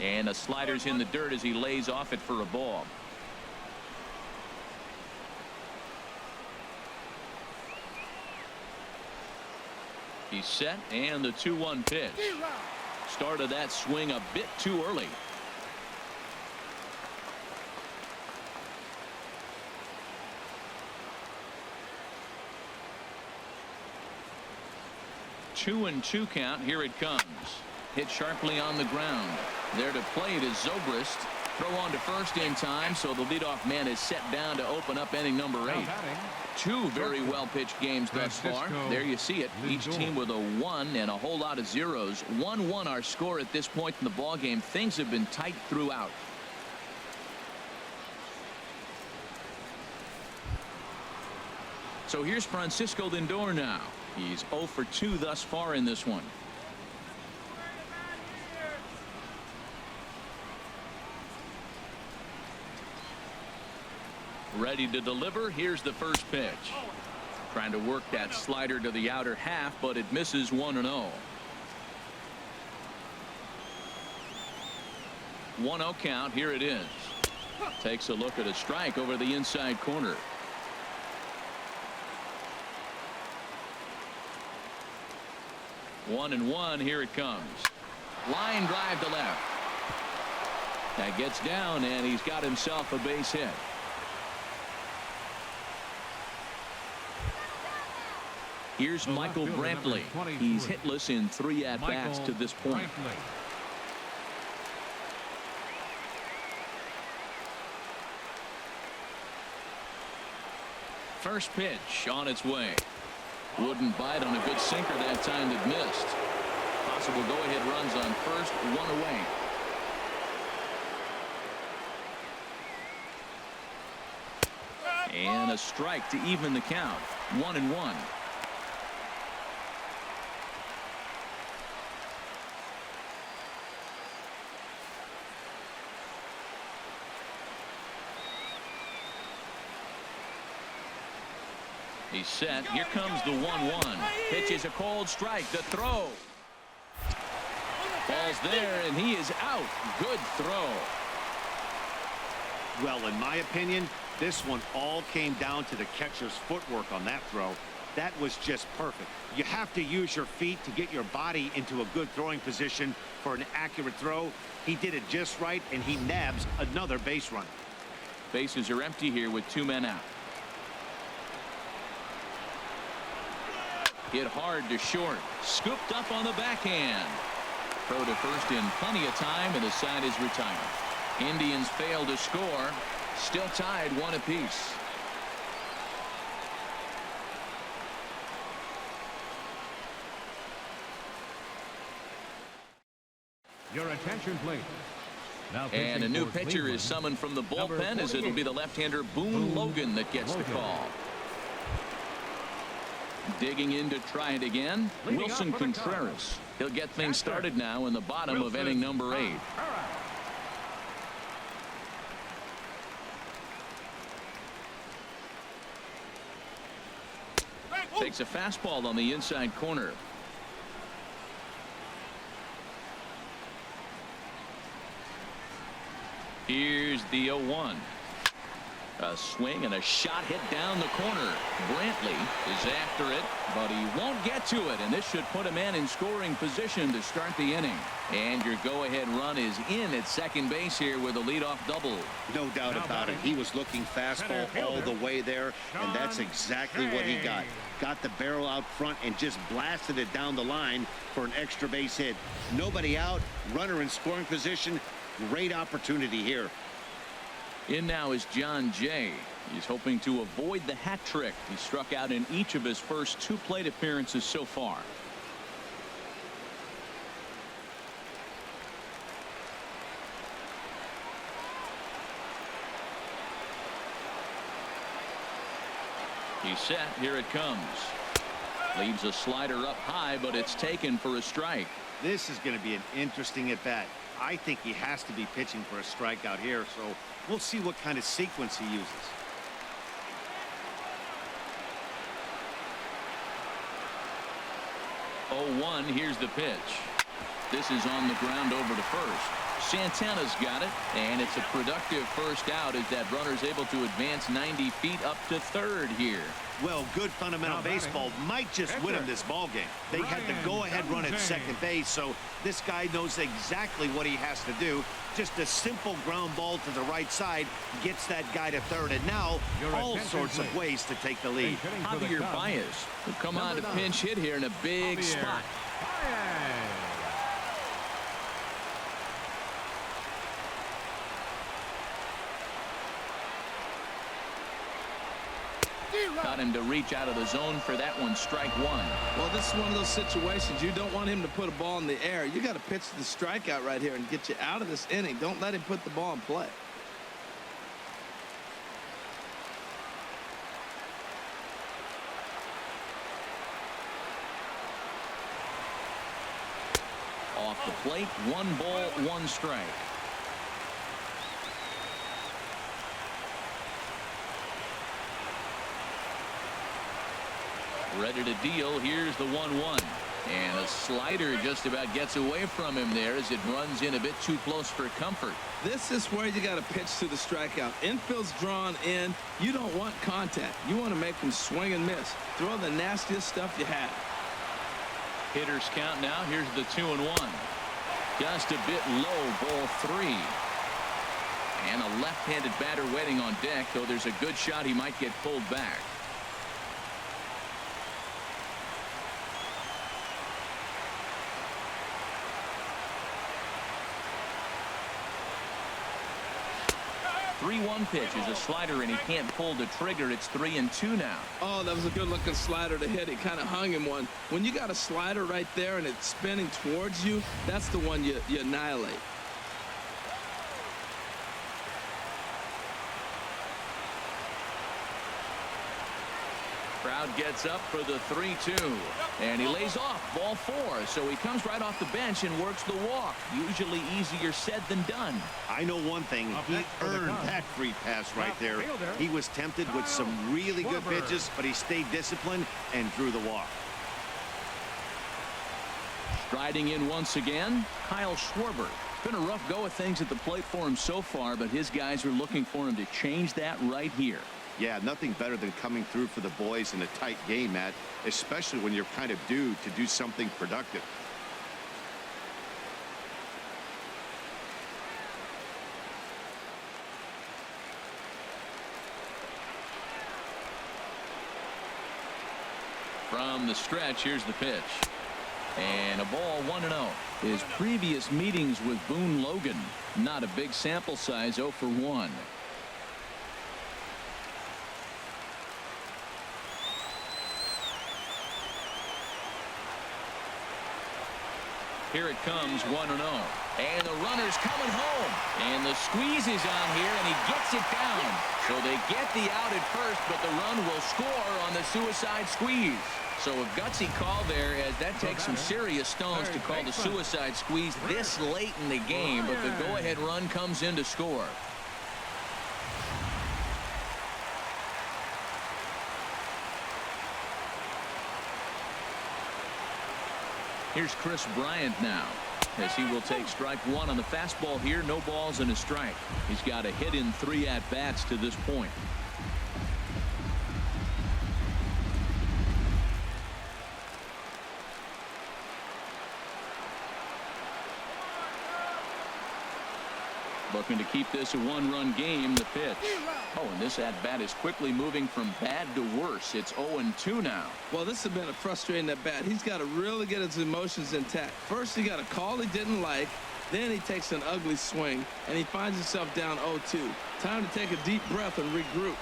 And a slider's in the dirt as he lays off it for a ball. He's set, and the 2-1 pitch. Started that swing a bit too early. Two and 2 count. Here it comes. Hit sharply on the ground. There to play it is Zobrist. Throw on to first in time, so the leadoff man is set down to open up inning number 8. 2 very well pitched games thus far. There you see it. Each team with a 1 and a whole lot of zeros. 1-1 our score at this point in the ball game. Things have been tight throughout. So here's Francisco Lindor now. He's 0 for 2 thus far in this one. Ready to deliver. Here's the first pitch. Trying to work that slider to the outer half, but it misses 1-0. 1-0 count. Here it is. Takes a look at a strike over the inside corner. One and one. Here it comes. Line drive to left. That gets down, and he's got himself a base hit. Here's Michael Brantley. He's hitless in 3 at-bats to this point. First pitch on its way. Wouldn't bite on a good sinker that time that missed. Possible go-ahead runs on first, 1 away. And a strike to even the count. 1-1. He's set. Here comes the 1-1. Pitch is a cold strike. The throw. Ball's there, and he is out. Good throw. Well, in my opinion, this one all came down to the catcher's footwork on that throw. That was just perfect. You have to use your feet to get your body into a good throwing position for an accurate throw. He did it just right, and he nabs another base run. Bases are empty here with 2 men out. Hit hard to short. Scooped up on the backhand. Throw to first in plenty of time, and the side is retired. Indians fail to score. Still tied 1 apiece. Your attention, please. Now and a new pitcher is summoned from the bullpen, as it'll be the left-hander Boone Logan that gets the call. Digging in to try it again, Wilson Contreras. He'll get things started now in the bottom of inning number 8. Takes a fastball on the inside corner. Here's the 0-1. A swing and a shot hit down the corner. Brantley is after it, but he won't get to it, and this should put a man in scoring position to start the inning. And your go-ahead run is in at second base here with a leadoff double. No doubt about it. He was looking fastball all the way there, and that's exactly what he got. Got the barrel out front and just blasted it down the line for an extra base hit. Nobody out, runner in scoring position. Great opportunity here. In now is John Jay. He's hoping to avoid the hat trick. He struck out in each of his first 2 plate appearances so far. He's set. Here it comes. Leaves a slider up high, but it's taken for a strike. This is going to be an interesting at bat. I think he has to be pitching for a strikeout here, so we'll see what kind of sequence he uses. Oh, 1. Here's the pitch. This is on the ground over to first. Santana's got it, and it's a productive first out as that runner's able to advance 90 feet up to third here. Well, good fundamental baseball might just win him this ball game. They had the go-ahead run at second base, so this guy knows exactly what he has to do. Just a simple ground ball to the right side gets that guy to third, and now all sorts of ways to take the lead. Javier Baez will come on to pinch hit here in a big spot. Got him to reach out of the zone for that one. Strike 1. Well, this is one of those situations you don't want him to put a ball in the air. You got to pitch the strikeout right here and get you out of this inning. Don't let him put the ball in play. Off the plate, 1 ball, 1 strike. Ready to deal. Here's the 1-1. And a slider just about gets away from him there as it runs in a bit too close for comfort. This is where you got to pitch to the strikeout. Infield's drawn in. You don't want contact. You want to make him swing and miss. Throw the nastiest stuff you have. Hitters count now. Here's the 2-1. Just a bit low, ball 3. And a left-handed batter waiting on deck, though there's a good shot he might get pulled back. Three-one pitch is a slider, and he can't pull the trigger. It's 3-2 now. Oh, that was a good-looking slider to hit. He kind of hung him one. When you got a slider right there and it's spinning towards you, that's the one you annihilate. Crowd gets up for the 3-2, and he lays off ball 4, so he comes right off the bench and works the walk. Usually easier said than done. I know one thing. He earned that free pass right there. He was tempted with some really good pitches, but he stayed disciplined and drew the walk. Striding in once again, Kyle Schwarber. Been a rough go of things at the plate for him so far, but his guys are looking for him to change that right here. Yeah, nothing better than coming through for the boys in a tight game, Matt, especially when you're kind of due to do something productive. From the stretch, here's the pitch. And a ball 1-0. His previous meetings with Boone Logan, not a big sample size, 0 for 1. Here it comes, 1-0. And the runner's coming home. And the squeeze is on here, and he gets it down. So they get the out at first, but the run will score on the suicide squeeze. So a gutsy call there, as that takes some serious stones to call the suicide squeeze this late in the game, but the go-ahead run comes in to score. Here's Chris Bryant now, as he will take strike 1 on the fastball here. No balls and a strike. He's got a hit in 3 at-bats to this point. Looking to keep this a 1-run game. The pitch. Oh, and this at-bat is quickly moving from bad to worse. It's 0-2 now. Well, this has been a frustrating at-bat. He's got to really get his emotions intact. First, he got a call he didn't like. Then he takes an ugly swing, and he finds himself down 0-2. Time to take a deep breath and regroup.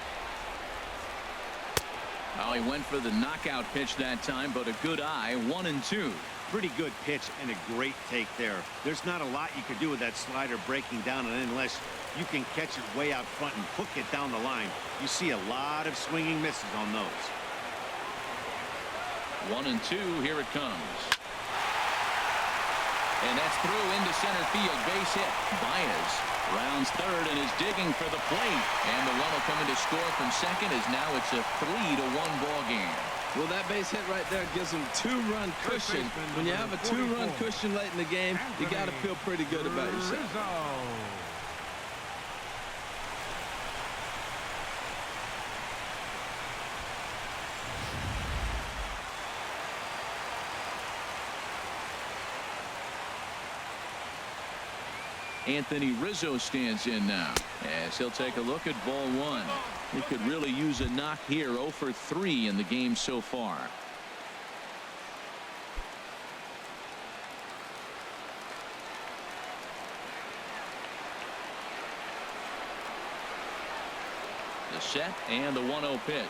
Oh, he went for the knockout pitch that time, but a good eye. 1-2. Pretty good pitch and a great take there. There's not a lot you could do with that slider breaking down, and unless you can catch it way out front and hook it down the line, you see a lot of swinging misses on those. 1-2. Here it comes. And that's through into center field. Base hit. Baez rounds third and is digging for the plate. And the run will come in to score from second, as now it's a 3-1 ball game. Well, that base hit right there gives him 2-run cushion. When you have a 2-run cushion late in the game, you got to feel pretty good about yourself. Anthony Rizzo stands in now, as he'll take a look at ball 1. He could really use a knock here. 0 for 3 in the game so far. The set and the 1-0 pitch.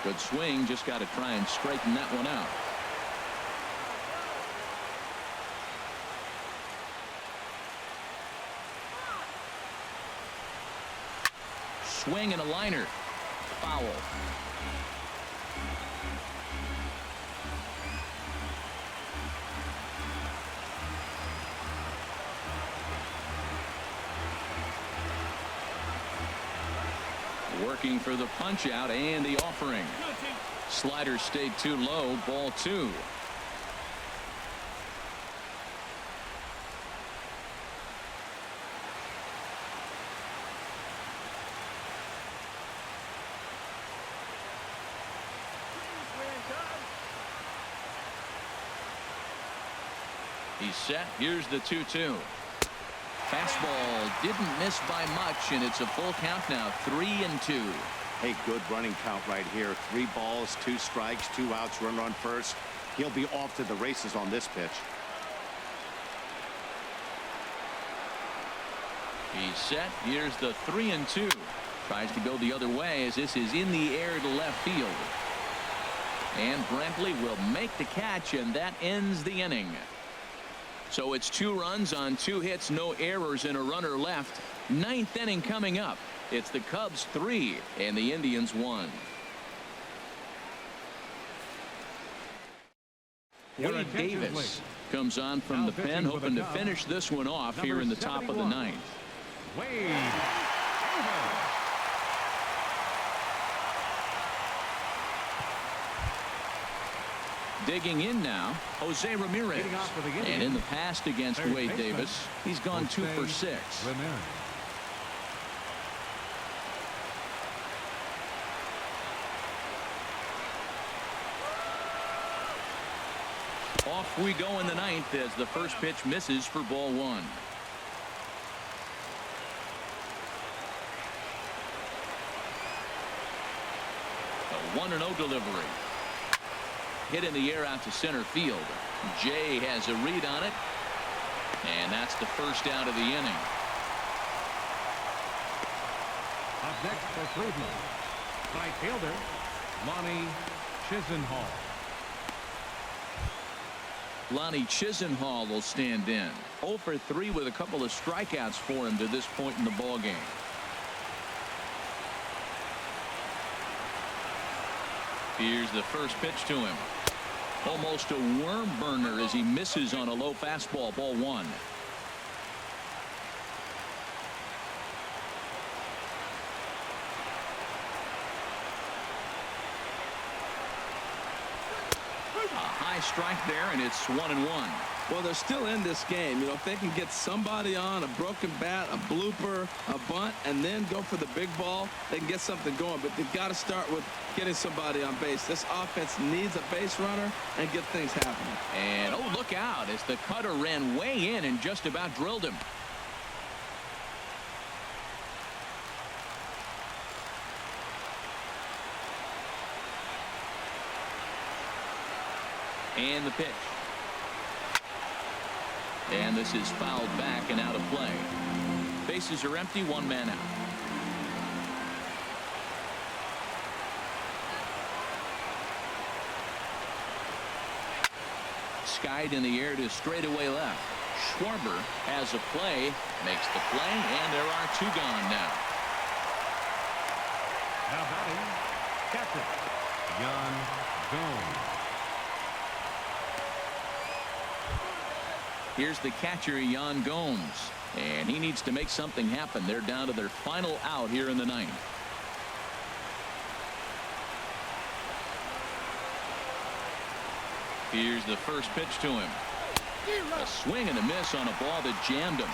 Good swing, just got to try and straighten that one out. Swing and a liner. Foul. Working for the punch out and the offering. Slider stayed too low. Ball 2. He's set. Here's the 2-2. Fastball didn't miss by much, and it's a full count now. 3-2. Hey, good running count right here. 3 balls, 2 strikes, 2 outs, runner on first. He'll be off to the races on this pitch. He's set. Here's the 3-2. Tries to go the other way as this is in the air to left field. And Brentley will make the catch, and that ends the inning. So it's 2 runs on 2 hits, no errors, and a runner left. 9th inning coming up. It's the Cubs 3 and the Indians 1. Wade Davis comes on from the pen, hoping to finish this one off here in the top of the 9th. Wade. Digging in now, Jose Ramirez. And in the past against Wade Davis, he's gone 2 for 6. Off we go in the 9th as the first pitch misses for ball 1. A 1-0 delivery. Hit in the air out to center field. Jay has a read on it. And that's the first out of the inning. Up next for Cleveland, right fielder Lonnie Chisenhall. Lonnie Chisenhall will stand in. 0 for 3 with a couple of strikeouts for him to this point in the ballgame. Here's the first pitch to him. Almost a worm burner as he misses on a low fastball. Ball 1. A high strike there, and it's 1-1. Well, they're still in this game. You know, if they can get somebody on a broken bat, a blooper, a bunt, and then go for the big ball, they can get something going. But they've got to start with getting somebody on base. This offense needs a base runner and get things happening. And, oh, look out as the cutter ran way in and just about drilled him. And the pitch. And this is fouled back and out of play. Bases are empty, 1 man out. Skied in the air to straightaway left. Schwarber has a play, makes the play, and there are 2 gone now. Now batting, catcher Jan Gomes. Here's the catcher, Jan Gomes, and he needs to make something happen. They're down to their final out here in the 9th. Here's the first pitch to him. A swing and a miss on a ball that jammed him.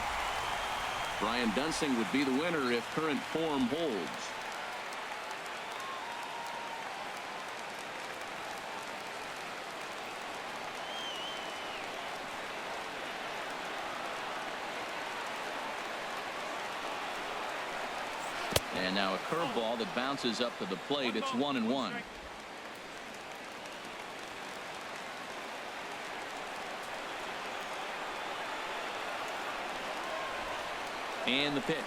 Brian Dunsing would be the winner if current form holds. And now a curveball that bounces up to the plate. It's 1-1. And the pitch.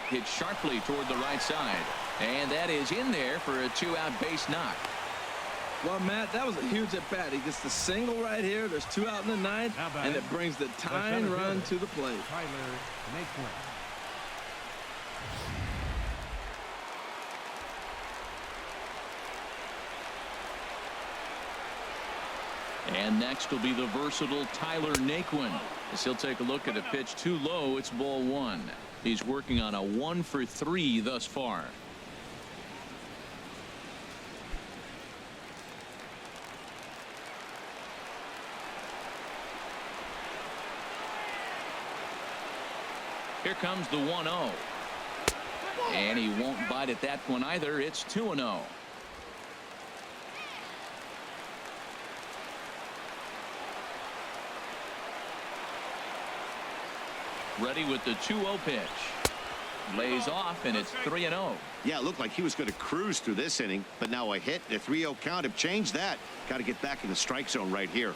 Hit sharply toward the right side. And that is in there for a 2-out base knock. Well, Matt, that was a huge at-bat. He gets the single right here. There's 2 out in the 9th, and it brings the tying run to the plate. Tyler Naquin. And next will be the versatile Tyler Naquin. As he'll take a look at a pitch too low. It's ball 1. He's working on a 1 for 3 thus far. Here comes the 1-0. And he won't bite at that one either. It's 2-0. Ready with the 2-0 pitch. Lays off, and it's 3-0. Yeah, it looked like he was going to cruise through this inning, but now a hit and a 3-0 count have changed that. Got to get back in the strike zone right here.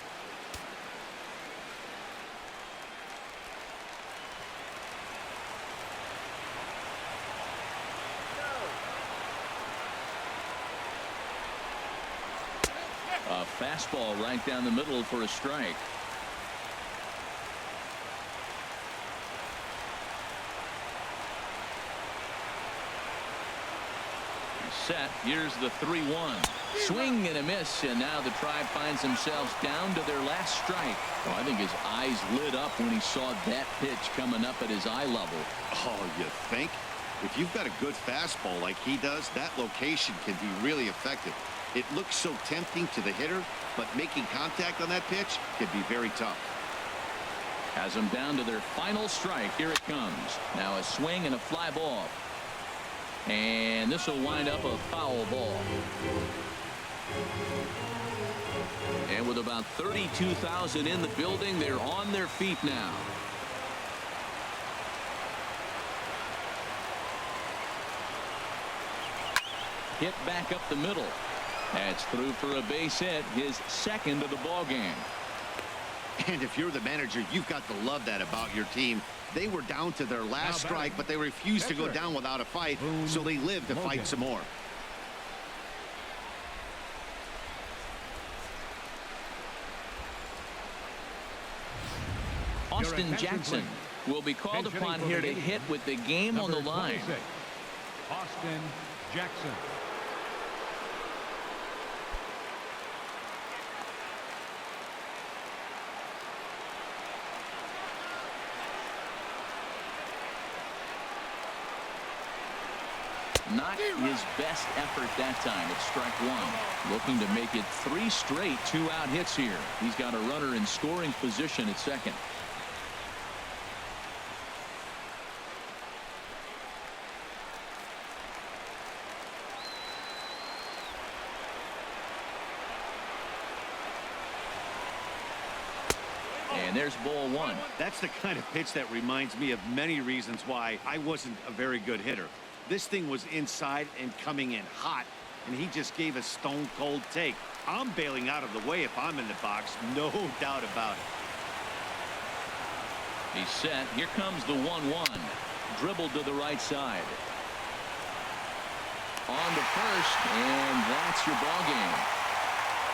A fastball right down the middle for a strike. Set. Here's the 3-1. Swing and a miss, and now the Tribe finds themselves down to their last strike. Oh, I think his eyes lit up when he saw that pitch coming up at his eye level. Oh, you think? If you've got a good fastball like he does, that location can be really effective. It looks so tempting to the hitter, but making contact on that pitch can be very tough. Has them down to their final strike. Here it comes. Now a swing and a fly ball. And this will wind up a foul ball. And with about 32,000 in the building, they're on their feet now. Hit back up the middle. That's through for a base hit, his second of the ball game. And if you're the manager, you've got to love that about your team. They were down to their last strike, but they refused to go down without a fight, so they lived to fight some more. Austin Jackson will be called upon here to hit with the game on the line. Austin Jackson. Not his best effort that time. It's strike one. Looking to make it 3 straight 2-out hits here. He's got a runner in scoring position at second. And there's ball one. That's the kind of pitch that reminds me of many reasons why I wasn't a very good hitter. This thing was inside and coming in hot, and he just gave a stone-cold take. I'm bailing out of the way if I'm in the box, no doubt about it. He's set. Here comes the 1-1. Dribbled to the right side. On to first, and that's your ball game.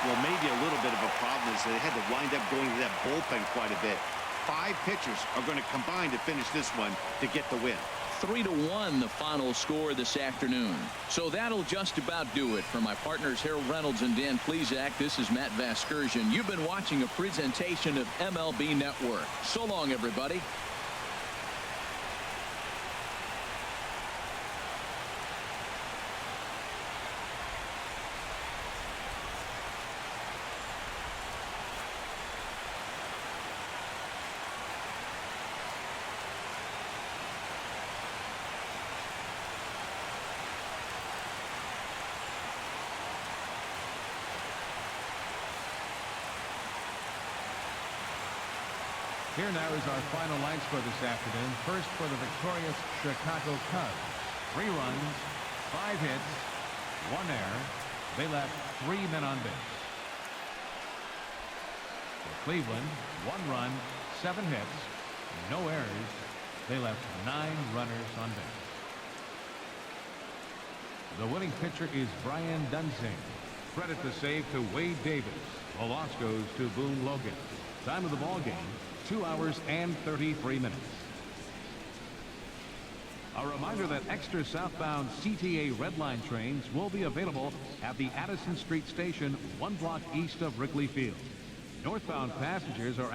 Well, maybe a little bit of a problem is they had to wind up going to that bullpen quite a bit. 5 pitchers are going to combine to finish this one to get the win. 3-1 the final score this afternoon. So that'll just about do it. For my partners Harold Reynolds and Dan Plesac, this is Matt Vasgersian. You've been watching a presentation of MLB Network. So long, everybody. Here now is our final line score this afternoon. First for the victorious Chicago Cubs. 3 runs, 5 hits, 1 error. They left 3 men on base. For Cleveland, 1 run, 7 hits, no errors. They left 9 runners on base. The winning pitcher is Brian Dunsing. Credit the save to Wade Davis. The loss goes to Boone Logan. Time of the ball game, 2 hours and 33 minutes. A reminder that extra southbound CTA Red Line trains will be available at the Addison Street Station 1 block east of Wrigley Field. Northbound passengers are